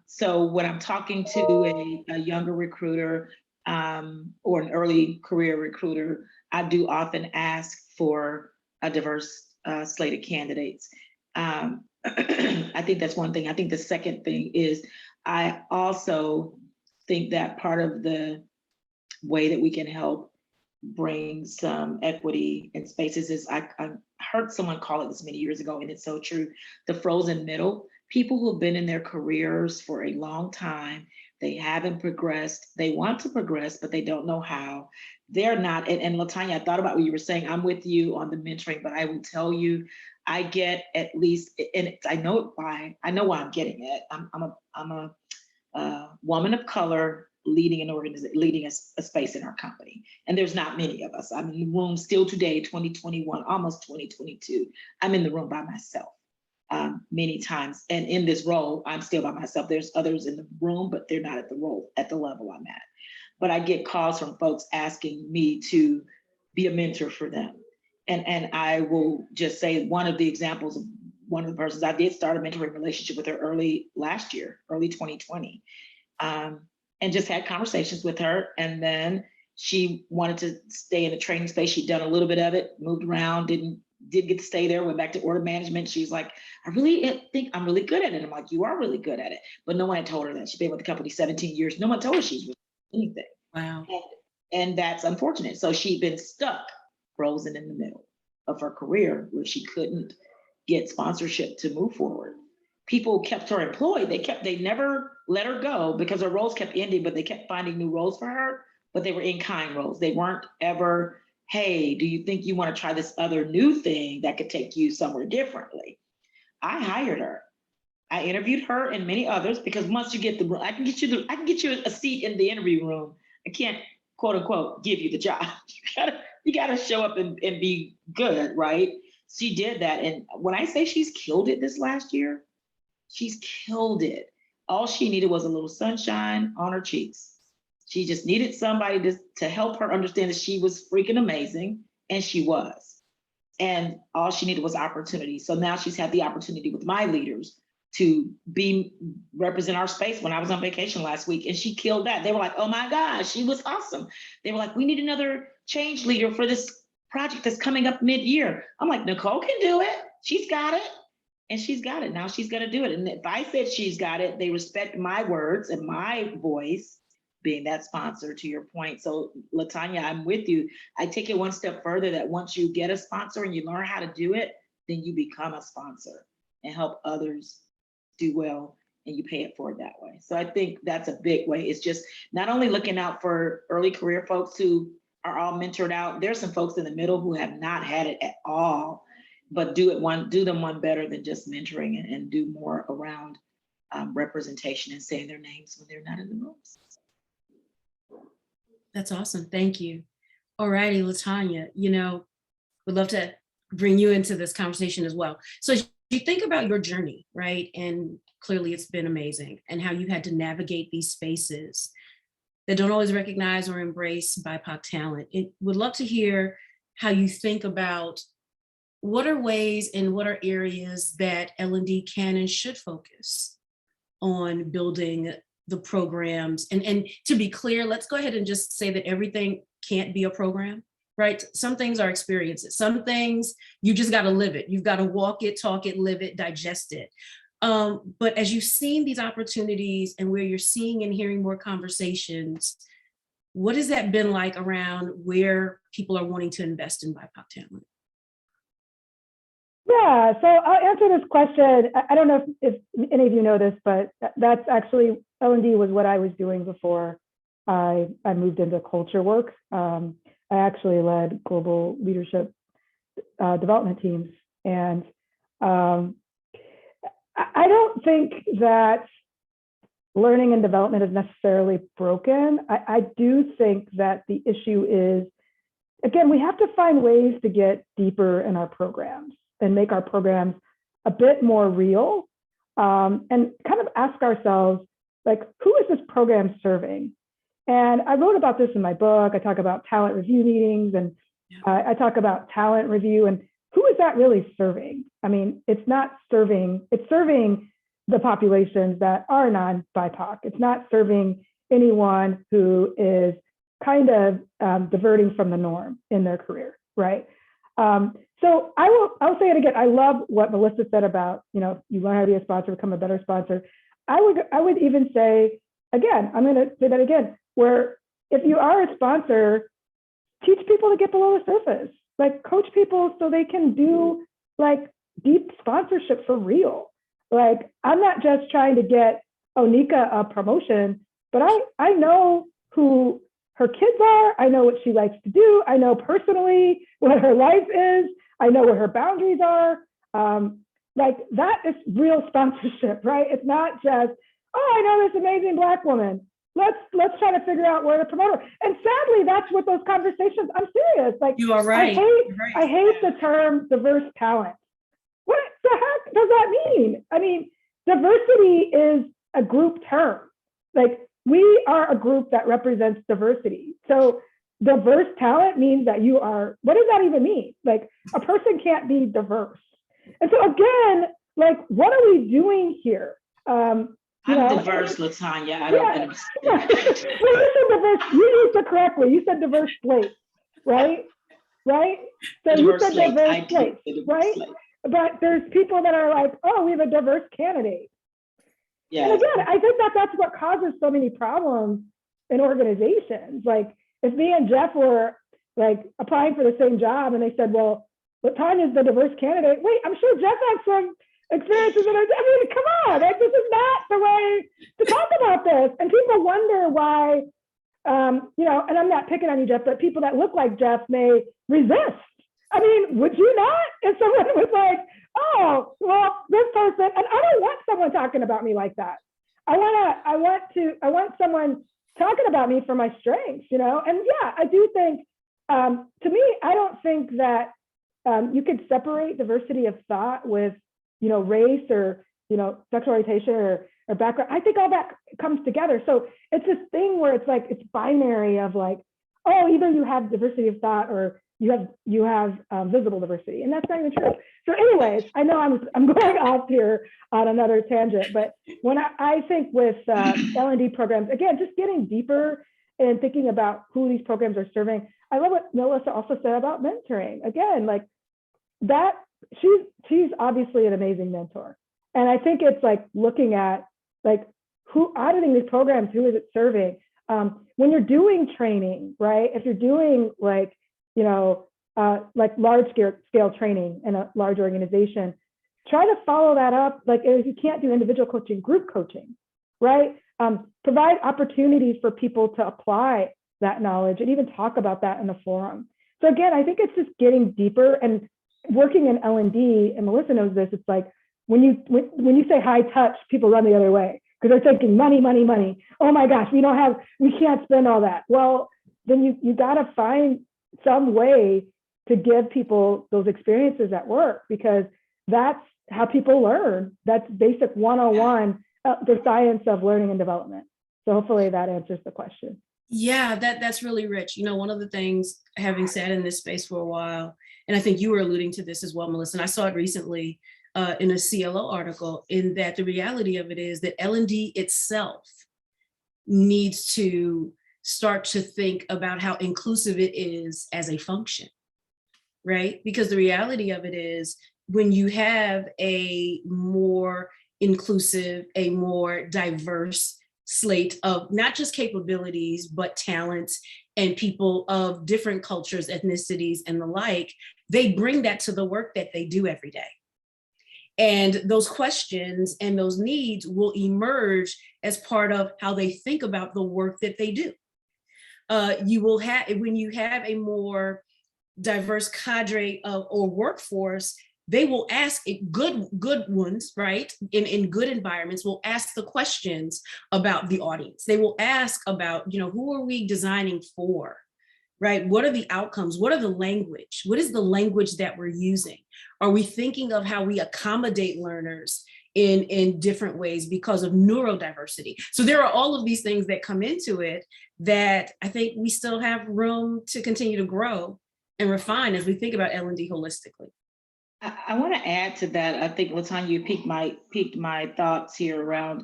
Speaker 4: So when I'm talking to a younger recruiter or an early career recruiter, I do often ask for a diverse slate of candidates. I think that's one thing. I think the second thing is, I also think that part of the way that we can help bring some equity in spaces is, I heard someone call it this many years ago, and it's so true, the frozen middle. People who have been in their careers for a long time, they haven't progressed, they want to progress, but they don't know how. They're not, and LaTonya, I thought about what you were saying. I'm with you on the mentoring, but I will tell you, I get at least, and I know why I'm getting it. I'm a woman of color leading an organization, leading a space in our company. And there's not many of us. I'm in the room still today, 2021, almost 2022. I'm in the room by myself many times. And in this role, I'm still by myself. There's others in the room, but they're not at the level I'm at. But I get calls from folks asking me to be a mentor for them. And I will just say, one of the examples of one of the persons, I did start a mentoring relationship with her early 2020, and just had conversations with her. And then She wanted to stay in the training space. She'd done a little bit of it, moved around, did get to stay there, went back to order management. She's like, I really think I'm really good at it. I'm like, you are really good at it. But no one had told her that. She'd been with the company 17 years. No one told her she's really anything.
Speaker 1: Wow.
Speaker 4: And that's unfortunate. So she'd been stuck, frozen in the middle of her career where she couldn't get sponsorship to move forward. People kept her employed. They never let her go because her roles kept ending, but they kept finding new roles for her, but they were in-kind roles. They weren't ever, hey, do you think you want to try this other new thing that could take you somewhere differently? I hired her. I interviewed her and many others because once you get I can get you a seat in the interview room. I can't, quote unquote, give you the job. You gotta show up and be good, right? She did that. And when I say she's killed it this last year, she's killed it. All she needed was a little sunshine on her cheeks. She just needed somebody to help her understand that she was freaking amazing, and she was. And all she needed was opportunity. So now she's had the opportunity with my leaders to represent our space when I was on vacation last week, and she killed that. They were like, oh my gosh, she was awesome. They were like, we need another change leader for this project that's coming up mid-year. I'm like, Nicole can do it. She's got it. And she's got it. Now she's gonna do it. And if I said she's got it, they respect my words and my voice being that sponsor, to your point. So LaTonya, I'm with you. I take it one step further, that once you get a sponsor and you learn how to do it, then you become a sponsor and help others do well, and you pay it forward that way. So I think that's a big way. It's just not only looking out for early career folks who are all mentored out. There's some folks in the middle who have not had it at all, but do them one better than just mentoring, and do more around representation and saying their names when they're not in the rooms.
Speaker 1: That's awesome. Thank you. All righty, LaTonya, would love to bring you into this conversation as well. So as you think about your journey, right? And clearly it's been amazing, and how you had to navigate these spaces that don't always recognize or embrace BIPOC talent. Would love to hear how you think about what are ways and what are areas that L&D can and should focus on building the programs. And to be clear, let's go ahead and just say that everything can't be a program, right? Some things are experiences. Some things you just got to live it. You've got to walk it, talk it, live it, digest it. But as you've seen these opportunities and where you're seeing and hearing more conversations, what has that been like around where people are wanting to invest in BIPOC talent?
Speaker 3: Yeah, so I'll answer this question. I don't know if any of you know this, but that's actually, L&D was what I was doing before I moved into culture work. I actually led global leadership development teams. And I don't think that learning and development is necessarily broken. I do think that the issue is, again, we have to find ways to get deeper in our programs and make our programs a bit more real, and kind of ask ourselves, like, who is this program serving? And I wrote about this in my book. I talk about talent review meetings, and I talk about talent review, and who is that really serving? I mean, it's serving the populations that are non-BIPOC. It's not serving anyone who is kind of diverting from the norm in their career, right? So I'll say it again. I love what Melissa said about, you learn how to be a sponsor, become a better sponsor. I would even say, again, I'm going to say that again, where if you are a sponsor, teach people to get below the surface, like coach people so they can do like deep sponsorship for real. Like, I'm not just trying to get Onika a promotion, but I know who her kids are. I know what she likes to do. I know personally what her life is. I know what her boundaries are. Like, that is real sponsorship, right? It's not just, oh, I know this amazing Black woman. Let's try to figure out where to promote her. And sadly, that's what those conversations, I'm serious. Like,
Speaker 1: you are right.
Speaker 3: I hate the term diverse talent. What the heck does that mean? I mean, diversity is a group term. Like, we are a group that represents diversity. So diverse talent means that you are, what does that even mean? Like, a person can't be diverse. And so again, like, what are we doing here?
Speaker 4: I'm diverse, LaTonya. I don't understand.
Speaker 3: Well, you said diverse. You used it correctly. You said diverse slate, right? Right? So diverse you said slate. Diverse slate, right? Slate. But there's people that are like, oh, we have a diverse candidate. Yeah. And again, I think that's what causes so many problems in organizations. Like if me and Jeff were like applying for the same job and they said, well, LaTonya's the diverse candidate. Wait, I'm sure Jeff has some experiences. I mean, come on, like, this is not the way to talk about this. And people wonder why, and I'm not picking on you, Jeff, but people that look like Jeff may resist. I mean, would you not? If someone was like, oh, well, this person, and I don't want someone talking about me like that. I want someone talking about me for my strengths, And yeah, I do think, to me, I don't think that you could separate diversity of thought with, race or, sexual orientation or background. I think all that comes together. So it's this thing where it's like, it's binary of like, oh, either you have diversity of thought or you have visible diversity, and that's not even true. So anyways, I know I'm going off here on another tangent, but when I think with L&D programs, again, just getting deeper and thinking about who these programs are serving. I love what Melissa also said about mentoring. Again, like that, she's obviously an amazing mentor. And I think it's like looking at like who auditing these programs, who is it serving? When you're doing training, right? If you're doing like, like large scale training in a large organization, try to follow that up. Like if you can't do individual coaching, group coaching, right? Provide opportunities for people to apply that knowledge and even talk about that in a forum. So again, I think it's just getting deeper and working in L&D, and Melissa knows this, it's like when you say high touch, people run the other way because they're thinking money, money, money. Oh my gosh, we can't spend all that. Well, then you got to find some way to give people those experiences at work, because that's how people learn. That's basic 101, the science of learning and development. So hopefully that answers the question.
Speaker 1: Yeah, that's really rich. One of the things, having sat in this space for a while, and I think you were alluding to this as well, Melissa, and I saw it recently in a CLO article, in that the reality of it is that L&D itself needs to start to think about how inclusive it is as a function, right? Because the reality of it is when you have a more inclusive, a more diverse slate of not just capabilities, but talents and people of different cultures, ethnicities, and the like, they bring that to the work that they do every day. And those questions and those needs will emerge as part of how they think about the work that they do. You will have, when you have a more diverse cadre or workforce, they will ask good ones, right? In good environments, will ask the questions about the audience. They will ask about, who are we designing for, right? What are the outcomes? What are the language? What is the language that we're using? Are we thinking of how we accommodate learners in different ways because of neurodiversity? So there are all of these things that come into it that I think we still have room to continue to grow and refine as we think about L&D holistically.
Speaker 4: I want to add to that. I think, LaTonya, you piqued my thoughts here around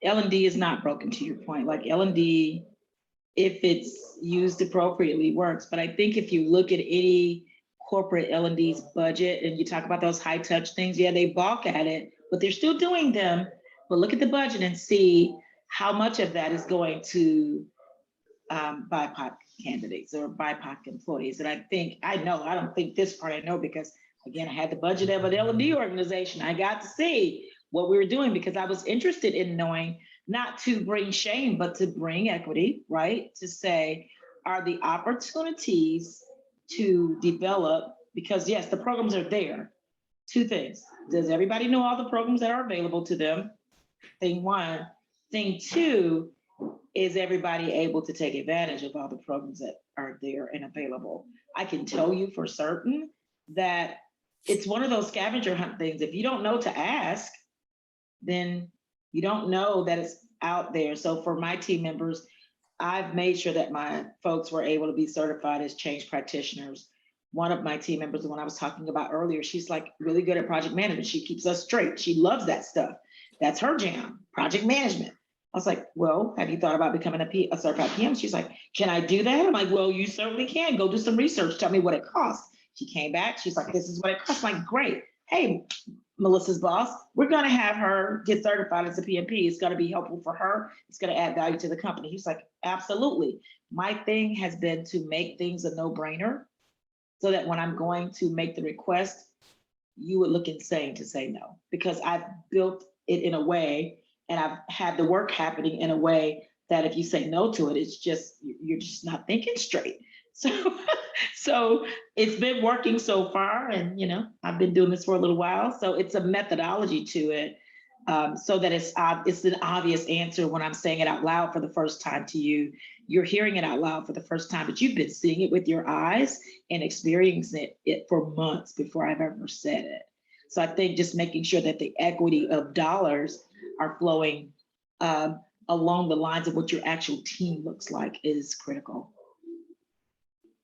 Speaker 4: L&D is not broken, to your point. Like L&D, if it's used appropriately, works. But I think if you look at any corporate L&D's budget and you talk about those high touch things, yeah, they balk at it, but they're still doing them. But look at the budget and see how much of that is going to BIPOC candidates or BIPOC employees. And I don't think this part I know because, again, I had the budget of an L&D organization. I got to see what we were doing because I was interested in knowing, not to bring shame, but to bring equity, right? To say, are the opportunities to develop, because yes, the programs are there. Two things. Does everybody know all the programs that are available to them? Thing one. Thing two, is everybody able to take advantage of all the programs that are there and available? I can tell you for certain that it's one of those scavenger hunt things. If you don't know to ask, then you don't know that it's out there. So for my team members, I've made sure that my folks were able to be certified as change practitioners. One of my team members, the one I was talking about earlier, she's like really good at project management. She keeps us straight. She loves that stuff. That's her jam, project management. I was like, well, have you thought about becoming a certified PM? She's like, can I do that? I'm like, well, you certainly can. Go do some research. Tell me what it costs. She came back. She's like, this is what it costs. I'm like, great. Hey, Melissa's boss, we're going to have her get certified as a PMP. It's going to be helpful for her. It's going to add value to the company. He's like, absolutely. My thing has been to make things a no-brainer so that when I'm going to make the request, you would look insane to say no, because I've built it in a way and I've had the work happening in a way that if you say no to it, it's just, you're just not thinking straight. So it's been working so far, and I've been doing this for a little while. So it's a methodology to it, so that it's an obvious answer when I'm saying it out loud for the first time to you. You're hearing it out loud for the first time, but you've been seeing it with your eyes and experiencing it for months before I've ever said it. So I think just making sure that the equity of dollars are flowing along the lines of what your actual team looks like is critical.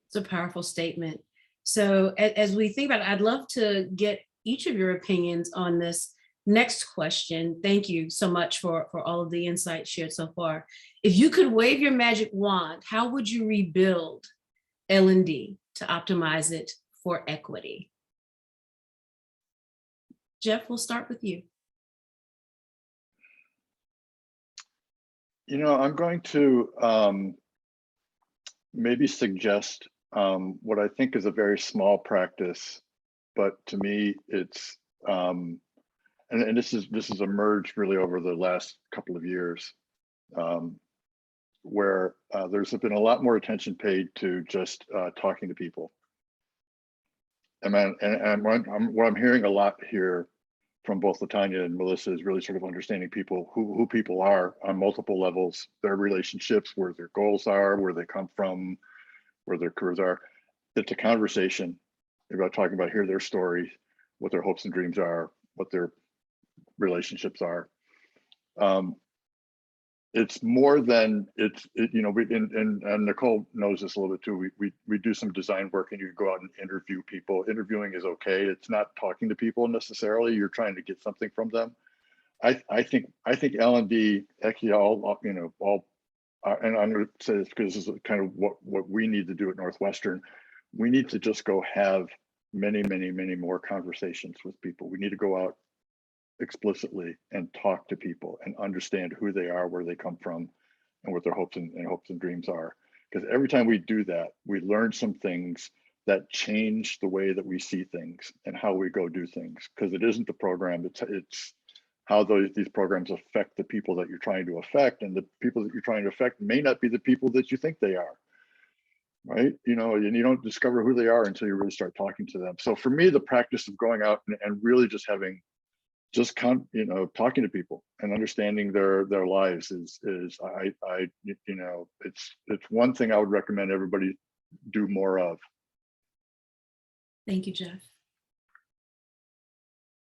Speaker 1: It's a powerful statement. So as we think about it, I'd love to get each of your opinions on this next question. Thank you so much for all of the insights shared so far. If you could wave your magic wand, how would you rebuild L&D to optimize it for equity? Jeff, we'll start with you.
Speaker 5: I'm going to maybe suggest what I think is a very small practice, but to me, it's and this has emerged really over the last couple of years, where there's been a lot more attention paid to just talking to people. And what I'm hearing a lot here from both LaTonya and Melissa is really sort of understanding people, who people are on multiple levels, their relationships, where their goals are, where they come from, where their careers are. It's a conversation about talking about their story, what their hopes and dreams are, what their relationships are. It's more than and Nicole knows this a little bit too. We do some design work, and you go out and interview people. Interviewing is okay. It's not talking to people necessarily. You're trying to get something from them. I think L&D actually all and I'm going to say this because this is kind of what we need to do at Northwestern. We need to just go have many more conversations with people. We need to go out explicitly and talk to people and understand who they are, where they come from, and what their hopes and dreams are. Because every time we do that, we learn some things that change the way that we see things and how we go do things. Because it isn't the program, it's how these programs affect the people that you're trying to affect, and the people that you're trying to affect may not be the people that you think they are, right? And you don't discover who they are until you really start talking to them. So for me, the practice of going out and really just talking to people and understanding their lives is it's one thing I would recommend everybody do more of.
Speaker 1: Thank you, Jeff.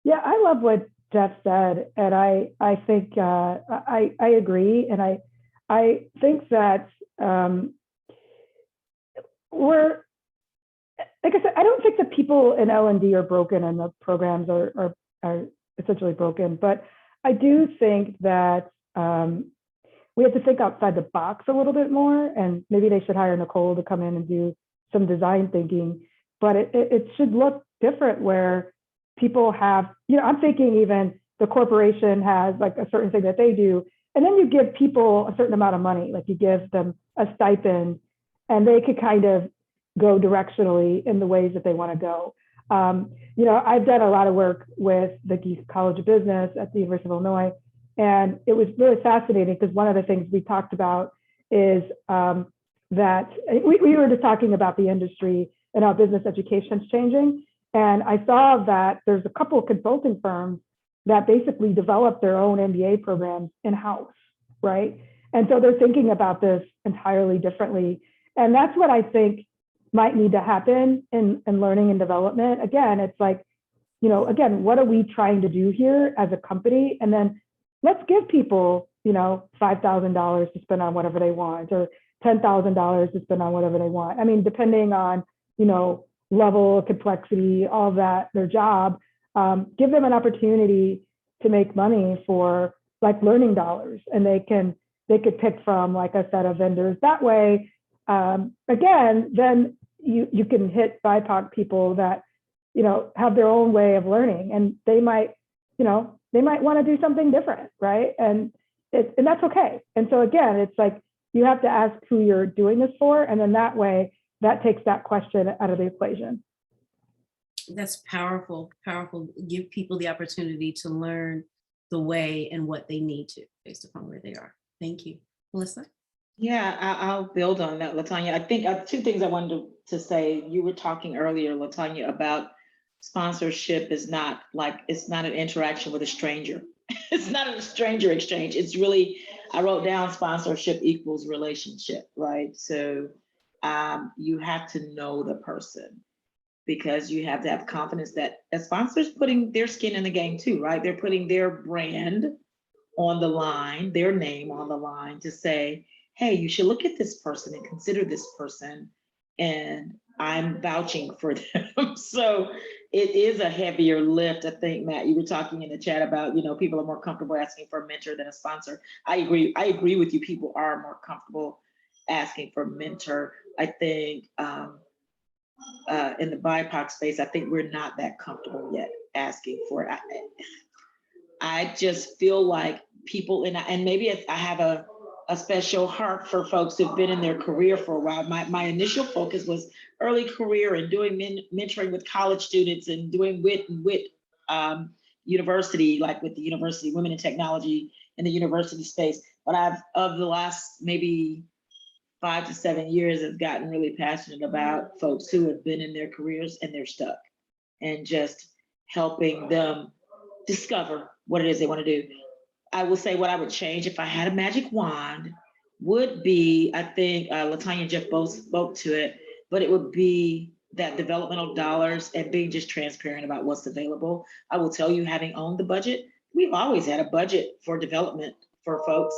Speaker 3: Yeah, I love what Jeff said, and I think I agree, and I think that we're, like I said, I don't think that people in L&D are broken and the programs are essentially broken, but I do think that we have to think outside the box a little bit more, and maybe they should hire Nicole to come in and do some design thinking, but it should look different where people have, I'm thinking even the corporation has like a certain thing that they do, and then you give people a certain amount of money, like you give them a stipend, and they could kind of go directionally in the ways that they want to go. I've done a lot of work with the Geese College of Business at the University of Illinois, and it was really fascinating because one of the things we talked about is that we were just talking about the industry and how business education is changing. And I saw that there's a couple of consulting firms that basically develop their own MBA programs in-house, right? And so they're thinking about this entirely differently. And that's what I think might need to happen in learning and development. Again, it's like, what are we trying to do here as a company? And then let's give people, $5,000 to spend on whatever they want, or $10,000 to spend on whatever they want. I mean, depending on, level, complexity, all that, their job, give them an opportunity to make money for like learning dollars, and they could pick from like a set of vendors. That way, again, then you can hit BIPOC people that, you know, have their own way of learning, and they might want to do something different, right? And that's okay. And so again, it's like you have to ask who you're doing this for, and then that way that takes that question out of the equation.
Speaker 1: That's powerful, powerful. Give people the opportunity to learn the way and what they need to based upon where they are. Thank you. Melissa?
Speaker 4: Yeah, I'll build on that, LaTonya. I think two things I wanted to say. You were talking earlier, LaTonya, about sponsorship is not like, it's not an interaction with a stranger. It's not a stranger exchange. It's really, I wrote down sponsorship equals relationship, right? So you have to know the person, because you have to have confidence that a sponsor's putting their skin in the game too, right? They're putting their brand on the line, their name on the line to say, hey, you should look at this person and consider this person, and I'm vouching for them. So it is a heavier lift. I think, Matt, you were talking in the chat about, you know, people are more comfortable asking for a mentor than a sponsor. I agree with you. People are more comfortable asking for a mentor. I think in the BIPOC space, I think we're not that comfortable yet asking for it. I just feel like people, and maybe I have a special heart for folks who've been in their career for a while. My initial focus was early career and doing mentoring with college students and doing WIT university, like with the University Women in Technology in the university space. But of the last maybe 5 to 7 years, I've gotten really passionate about folks who have been in their careers and they're stuck, and just helping them discover what it is they want to do. I will say what I would change if I had a magic wand would be, I think LaTonya and Jeff both spoke to it, but it would be that developmental dollars and being just transparent about what's available. I will tell you, having owned the budget, we've always had a budget for development for folks.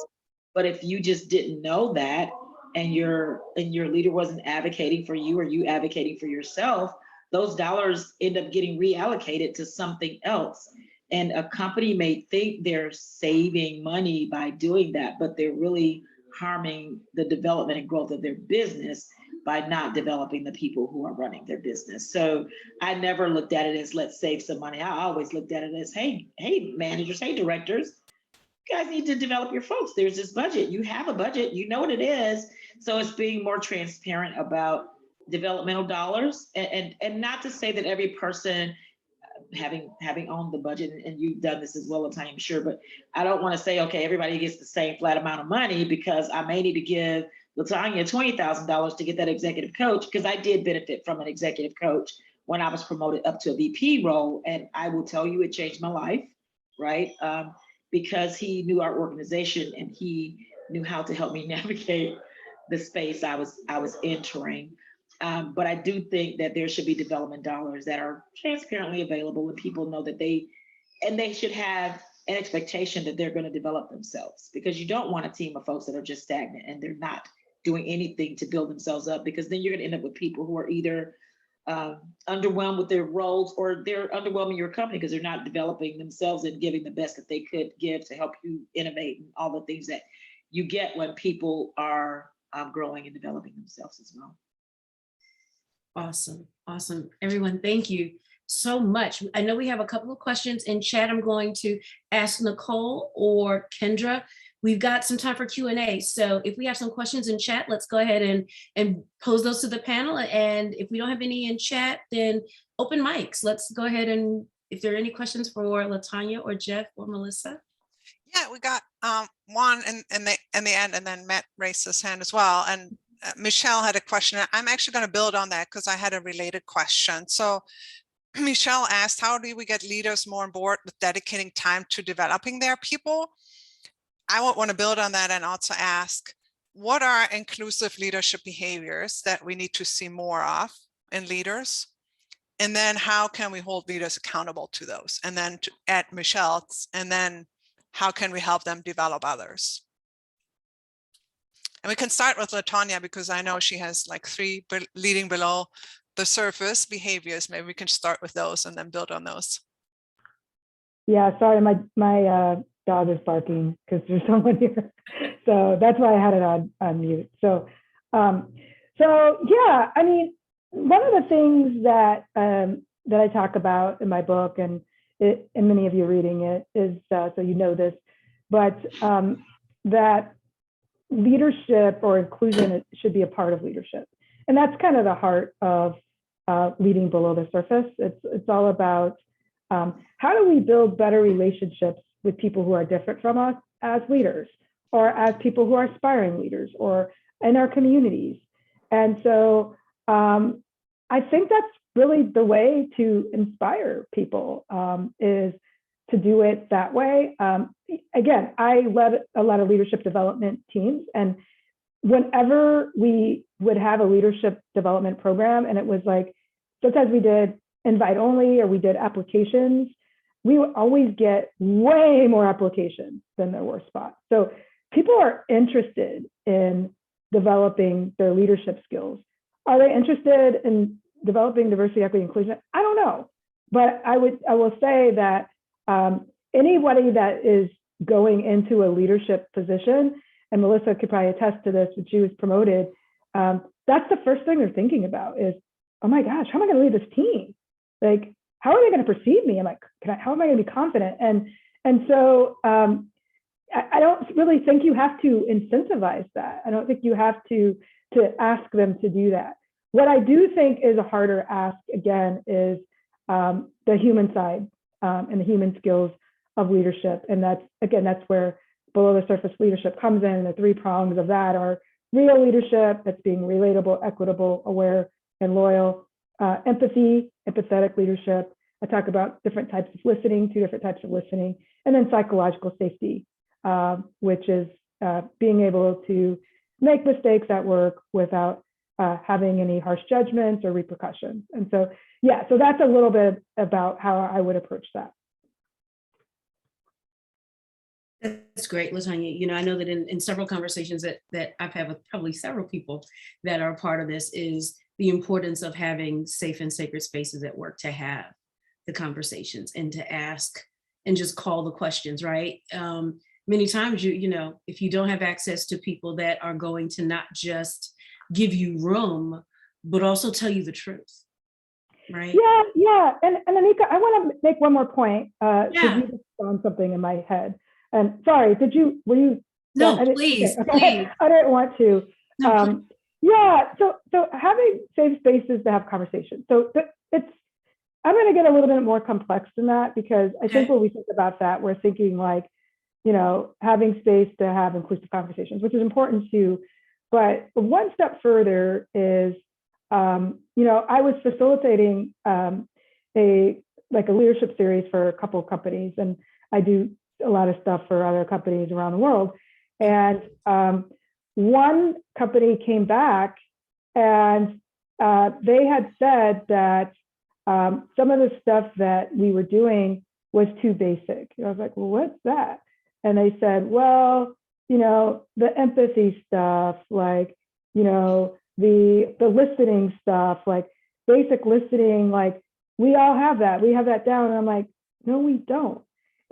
Speaker 4: But if you just didn't know that, and your leader wasn't advocating for you, or you advocating for yourself, those dollars end up getting reallocated to something else. And a company may think they're saving money by doing that, but they're really harming the development and growth of their business by not developing the people who are running their business. So I never looked at it as let's save some money. I always looked at it as, hey managers, hey directors, you guys need to develop your folks. There's this budget. You have a budget, you know what it is. So it's being more transparent about developmental dollars, and not to say that every person, having owned the budget, and you've done this as well, I'm sure, but I don't want to say, okay, everybody gets the same flat amount of money, because I may need to give LaTonya $20,000 to get that executive coach, because I did benefit from an executive coach when I was promoted up to a VP role. And I will tell you, it changed my life, right? Because he knew our organization and he knew how to help me navigate the space I was entering. But I do think that there should be development dollars that are transparently available, and people know that they should have an expectation that they're going to develop themselves, because you don't want a team of folks that are just stagnant and they're not doing anything to build themselves up, because then you're going to end up with people who are either underwhelmed with their roles, or they're underwhelming your company because they're not developing themselves and giving the best that they could give to help you innovate and all the things that you get when people are growing and developing themselves as well.
Speaker 1: Awesome. Awesome. Everyone, thank you so much. I know we have a couple of questions in chat. I'm going to ask Nicole or Kendra. We've got some time for Q&A. So if we have some questions in chat, let's go ahead and pose those to the panel. And if we don't have any in chat, then open mics. Let's go ahead, and if there are any questions for LaTonya or Jeff or Melissa.
Speaker 2: Yeah, we got one in the end, and then Matt raised his hand as well. And Michelle had a question. I'm actually going to build on that because I had a related question. So Michelle asked, how do we get leaders more on board with dedicating time to developing their people? I would want to build on that and also ask, what are inclusive leadership behaviors that we need to see more of in leaders? And then how can we hold leaders accountable to those? And then to add Michelle's, and then how can we help them develop others? And we can start with LaTonya, because I know she has like 3 leading below the surface behaviors. Maybe we can start with those and then build on those.
Speaker 3: Yeah, sorry, my dog is barking because there's someone here. So that's why I had it on mute. So yeah, I mean, one of the things that that I talk about in my book, and many of you reading it, is so you know this, but that leadership or inclusion should be a part of leadership, and that's kind of the heart of leading below the surface. It's all about how do we build better relationships with people who are different from us as leaders, or as people who are aspiring leaders, or in our communities. And so I think that's really the way to inspire people, is to do it that way. Again, I led a lot of leadership development teams, and whenever we would have a leadership development program, and it was like, sometimes we did invite only, or we did applications, we would always get way more applications than there were spots. So people are interested in developing their leadership skills. Are they interested in developing diversity, equity, inclusion? I don't know, but I will say that anybody that is going into a leadership position, and Melissa could probably attest to this, when she was promoted, that's the first thing they're thinking about is, oh my gosh, how am I going to lead this team? Like, how are they going to perceive me? I'm like, how am I going to be confident? And so I don't really think you have to incentivize that. I don't think you have to ask them to do that. What I do think is a harder ask, again, is the human side and the human skills of leadership. And that's where below the surface leadership comes in. The three prongs of that are real leadership, that's being relatable, equitable, aware, and loyal. Empathy, empathetic leadership. I talk about different types of listening, 2 different types of listening, and then psychological safety, which is being able to make mistakes at work without having any harsh judgments or repercussions. And so, yeah, so that's a little bit about how I would approach that.
Speaker 1: That's great, LaTonya. You know, I know that in several conversations that I've had with probably several people that are a part of this is the importance of having safe and sacred spaces at work to have the conversations and to ask and just call the questions, right? Many times, you know, if you don't have access to people that are going to not just give you room, but also tell you the truth, right?
Speaker 3: Yeah. And Anika, I want to make one more point.
Speaker 1: Yeah.
Speaker 3: You just found something in my head. And sorry, were you?
Speaker 1: No, please,
Speaker 3: okay.
Speaker 1: please.
Speaker 3: I didn't want to.
Speaker 1: No,
Speaker 3: yeah, so having safe spaces to have conversations. So I'm going to get a little bit more complex than that, because I think when we think about that, we're thinking like, you know, having space to have inclusive conversations, which is important too. But one step further is, you know, I was facilitating a leadership series for a couple of companies, and I do a lot of stuff for other companies around the world. And one company came back and they had said that some of the stuff that we were doing was too basic. I was like, well, what's that? And they said, well, you know, the empathy stuff, like, you know, the listening stuff, like basic listening, like we all have that. We have that down. And I'm like, no, we don't.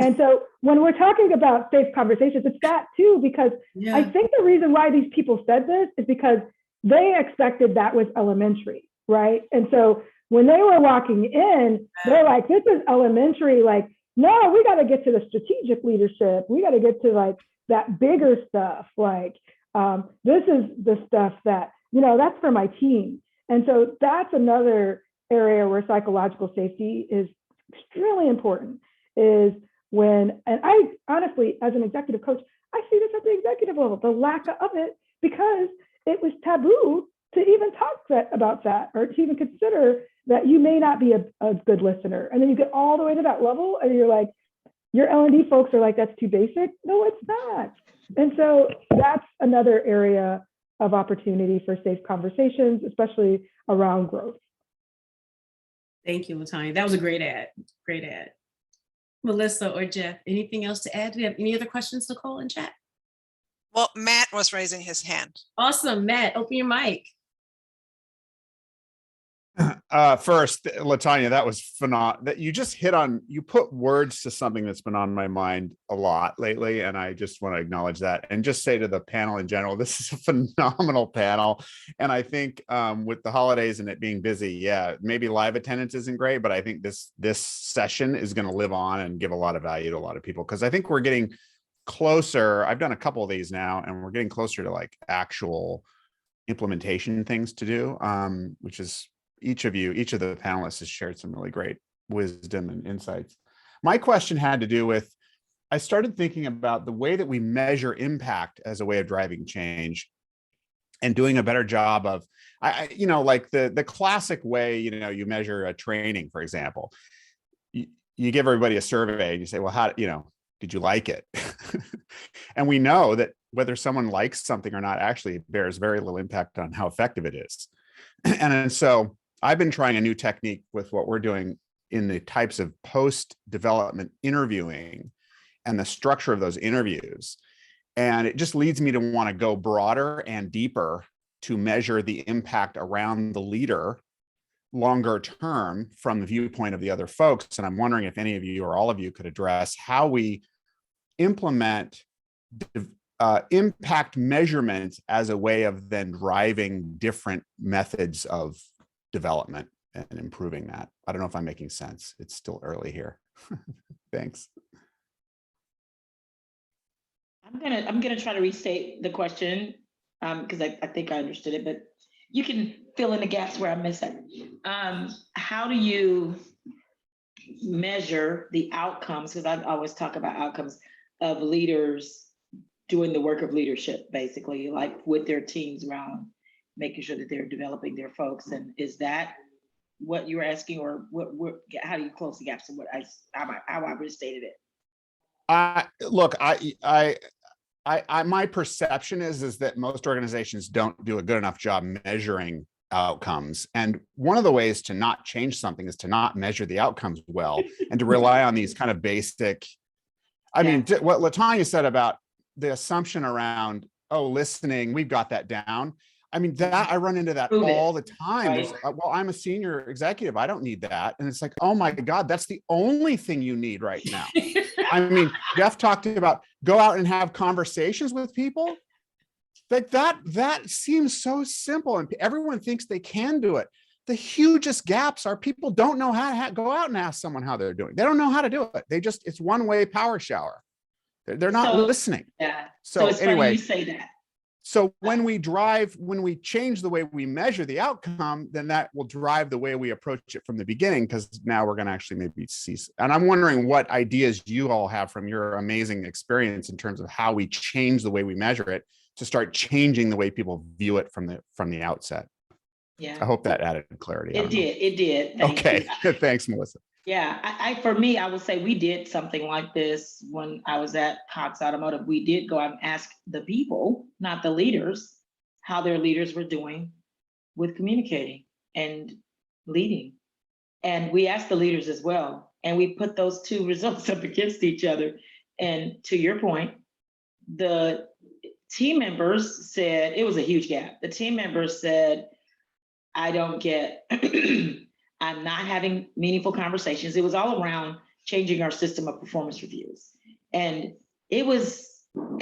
Speaker 3: And so when we're talking about safe conversations, it's that too, because I think the reason why these people said this is because they expected that was elementary, right? And so when they were walking in, they're like, this is elementary. Like, no, we got to get to the strategic leadership. We got to get to like that bigger stuff. Like, this is the stuff that, you know, that's for my team. And so that's another area where psychological safety is extremely important, is when, and I honestly, as an executive coach, I see this at the executive level, the lack of it, because it was taboo to even talk about that, or to even consider that you may not be a good listener. And then you get all the way to that level and you're like, your L&D folks are like, that's too basic. No, it's not. And so that's another area of opportunity for safe conversations, especially around growth.
Speaker 1: Thank you, LaTonya. That was a great ad. Great ad. Melissa or Jeff, anything else to add? Do we have any other questions, Nicole, in chat?
Speaker 2: Well, Matt was raising his hand.
Speaker 1: Awesome, Matt, open your mic.
Speaker 6: First, LaTonya, that was phenomenal. That you just hit on, you put words to something that's been on my mind a lot lately. And I just want to acknowledge that and just say to the panel in general, this is a phenomenal panel. And I think with the holidays and it being busy, yeah, maybe live attendance isn't great, but I think this session is going to live on and give a lot of value to a lot of people. Cause I think we're getting closer. I've done a couple of these now and we're getting closer to like actual implementation things to do, which is, each of the panelists has shared some really great wisdom and insights. My question had to do with, I started thinking about the way that we measure impact as a way of driving change and doing a better job of, like the classic way, you measure a training, for example, you give everybody a survey and you say, well, how, did you like it? And we know that whether someone likes something or not actually bears very little impact on how effective it is. And so I've been trying a new technique with what we're doing in the types of post-development interviewing and the structure of those interviews. And it just leads me to want to go broader and deeper to measure the impact around the leader longer term from the viewpoint of the other folks. And I'm wondering if any of you or all of you could address how we implement impact measurement as a way of then driving different methods of development and improving that. I don't know if I'm making sense. It's still early here. Thanks.
Speaker 4: I'm gonna try to restate the question because I think I understood it, but you can fill in the gaps where I miss it. How do you measure the outcomes? Because I always talk about outcomes of leaders doing the work of leadership, basically, like with their teams around making sure that they're developing their folks. And is that what you were asking, or how do you close the gaps? And how I restated it?
Speaker 6: Look, my perception is that most organizations don't do a good enough job measuring outcomes. And one of the ways to not change something is to not measure the outcomes well and to rely on these kind of basic, I mean, what LaTonya said about the assumption around, oh, listening, we've got that down. I mean, that I run into that all the time.
Speaker 4: Right.
Speaker 6: Well, I'm a senior executive. I don't need that. And it's like, oh my God, that's the only thing you need right now. I mean, Jeff talked about go out and have conversations with people. Like that seems so simple and everyone thinks they can do it. The hugest gaps are people don't know how to go out and ask someone how they're doing. They don't know how to do it. It's one way power shower. They're not listening.
Speaker 4: Yeah.
Speaker 6: So
Speaker 4: it's
Speaker 6: anyway,
Speaker 4: funny you say that.
Speaker 6: So when we change the way we measure the outcome, then that will drive the way we approach it from the beginning, because now we're going to actually maybe see. And I'm wondering what ideas you all have from your amazing experience in terms of how we change the way we measure it to start changing the way people view it from the outset.
Speaker 4: Yeah.
Speaker 6: I hope that added clarity.
Speaker 4: It did. Thank
Speaker 6: okay.
Speaker 4: you.
Speaker 6: Thanks, Melissa.
Speaker 4: Yeah, for me, I would say we did something like this when I was at Cox Automotive. We did go out and ask the people, not the leaders, how their leaders were doing with communicating and leading. And we asked the leaders as well. And we put those two results up against each other. And to your point, the team members said, it was a huge gap. The team members said, I don't get I'm not having meaningful conversations. It was all around changing our system of performance reviews. And it was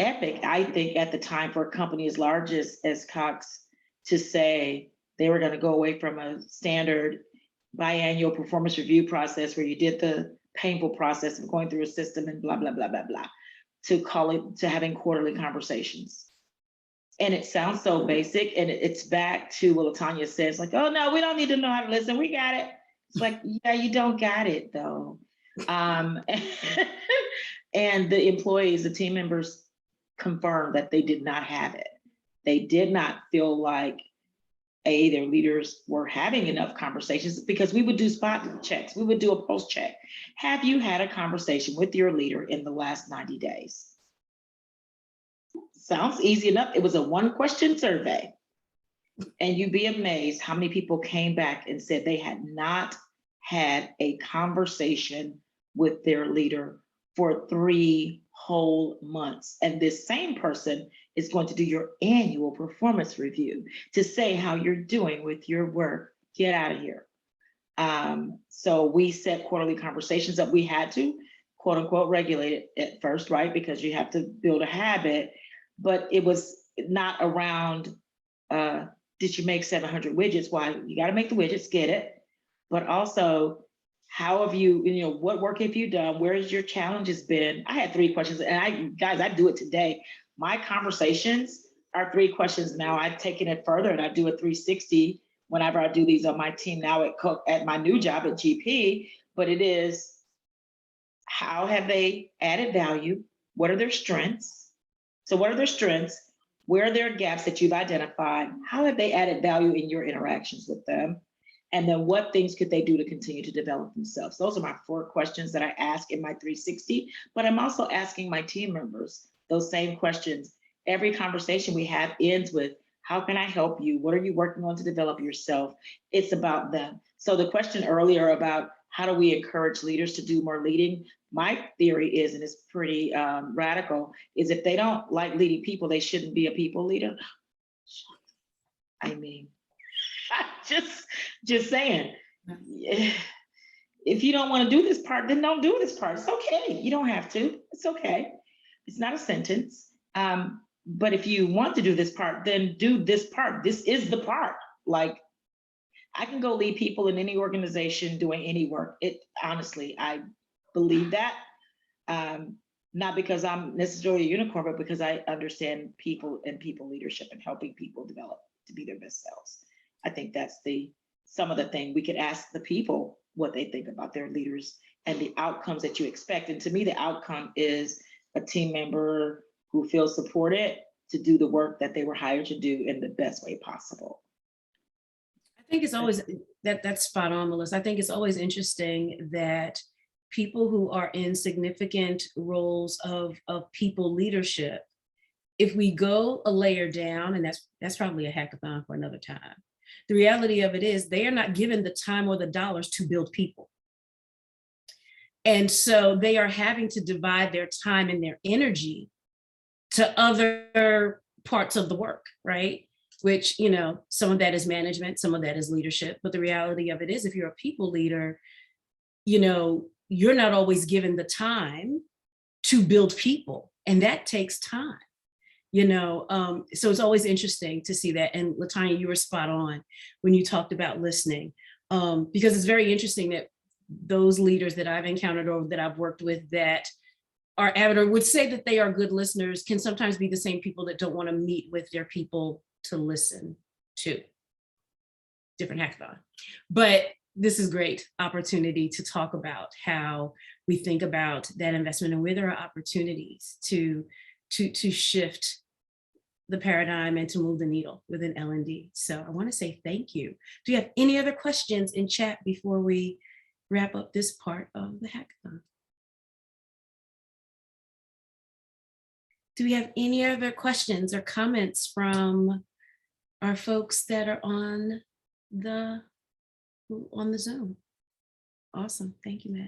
Speaker 4: epic, I think, at the time for a company as large as Cox to say they were going to go away from a standard biannual performance review process where you did the painful process of going through a system and blah, blah, blah, blah, blah, to having quarterly conversations. And it sounds so basic, and it's back to what LaTonya says, like, oh no, we don't need to know how to listen, we got it. It's like, yeah, you don't got it though. And the employees, the team members confirmed that they did not have it. They did not feel like their leaders were having enough conversations, because we would do spot checks. We would do a post check. Have you had a conversation with your leader in the last 90 days? Sounds easy enough. It was a 1-question survey. And you'd be amazed how many people came back and said they had not had a conversation with their leader for 3 whole months. And this same person is going to do your annual performance review to say how you're doing with your work. Get out of here. So we set quarterly conversations up. We had to quote unquote regulate it at first, right? Because you have to build a habit, but it was not around, did you make 700 widgets? Why? You got to make the widgets, get it. But also, how have you, what work have you done? Where has your challenges been? I had 3 questions, and I do it today. My conversations are 3 questions now. I've taken it further, and I do a 360 whenever I do these on my team now at my new job at GP. But it is, how have they added value? What are their strengths? So what are their strengths? Where are their gaps that you've identified? How have they added value in your interactions with them? And then what things could they do to continue to develop themselves? Those are my 4 questions that I ask in my 360, but I'm also asking my team members those same questions. Every conversation we have ends with, how can I help you? What are you working on to develop yourself? It's about them. So the question earlier about how do we encourage leaders to do more leading? My theory is, and it's pretty radical, is if they don't like leading people, they shouldn't be a people leader. I mean, just saying, if you don't want to do this part, then don't do this part. It's okay. You don't have to. It's okay. It's not a sentence. But if you want to do this part, then do this part. This is the part. Like, I can go lead people in any organization doing any work. Honestly, I believe that. Not because I'm necessarily a unicorn, but because I understand people and people leadership and helping people develop to be their best selves. I think that's some of the thing we could ask the people what they think about their leaders and the outcomes that you expect. And to me, the outcome is a team member who feels supported to do the work that they were hired to do in the best way possible.
Speaker 1: I think it's always, that's spot on, Melissa. I think it's always interesting that people who are in significant roles of people leadership, if we go a layer down, and that's probably a hackathon for another time, the reality of it is they are not given the time or the dollars to build people. And so they are having to divide their time and their energy to other parts of the work, right? Which, some of that is management, some of that is leadership. But the reality of it is, if you're a people leader, you're not always given the time to build people, and that takes time. So it's always interesting to see that. And LaTonya, you were spot on when you talked about listening, because it's very interesting that those leaders that I've encountered or that I've worked with that are avid or would say that they are good listeners can sometimes be the same people that don't want to meet with their people to listen to. Different hackathon. But this is great opportunity to talk about how we think about that investment and where there are opportunities to shift the paradigm and to move the needle within L&D. So I want to say thank you. Do you have any other questions in chat before we wrap up this part of the hackathon? Do we have any other questions or comments from our folks that are on the Zoom? Awesome. Thank you, Matt.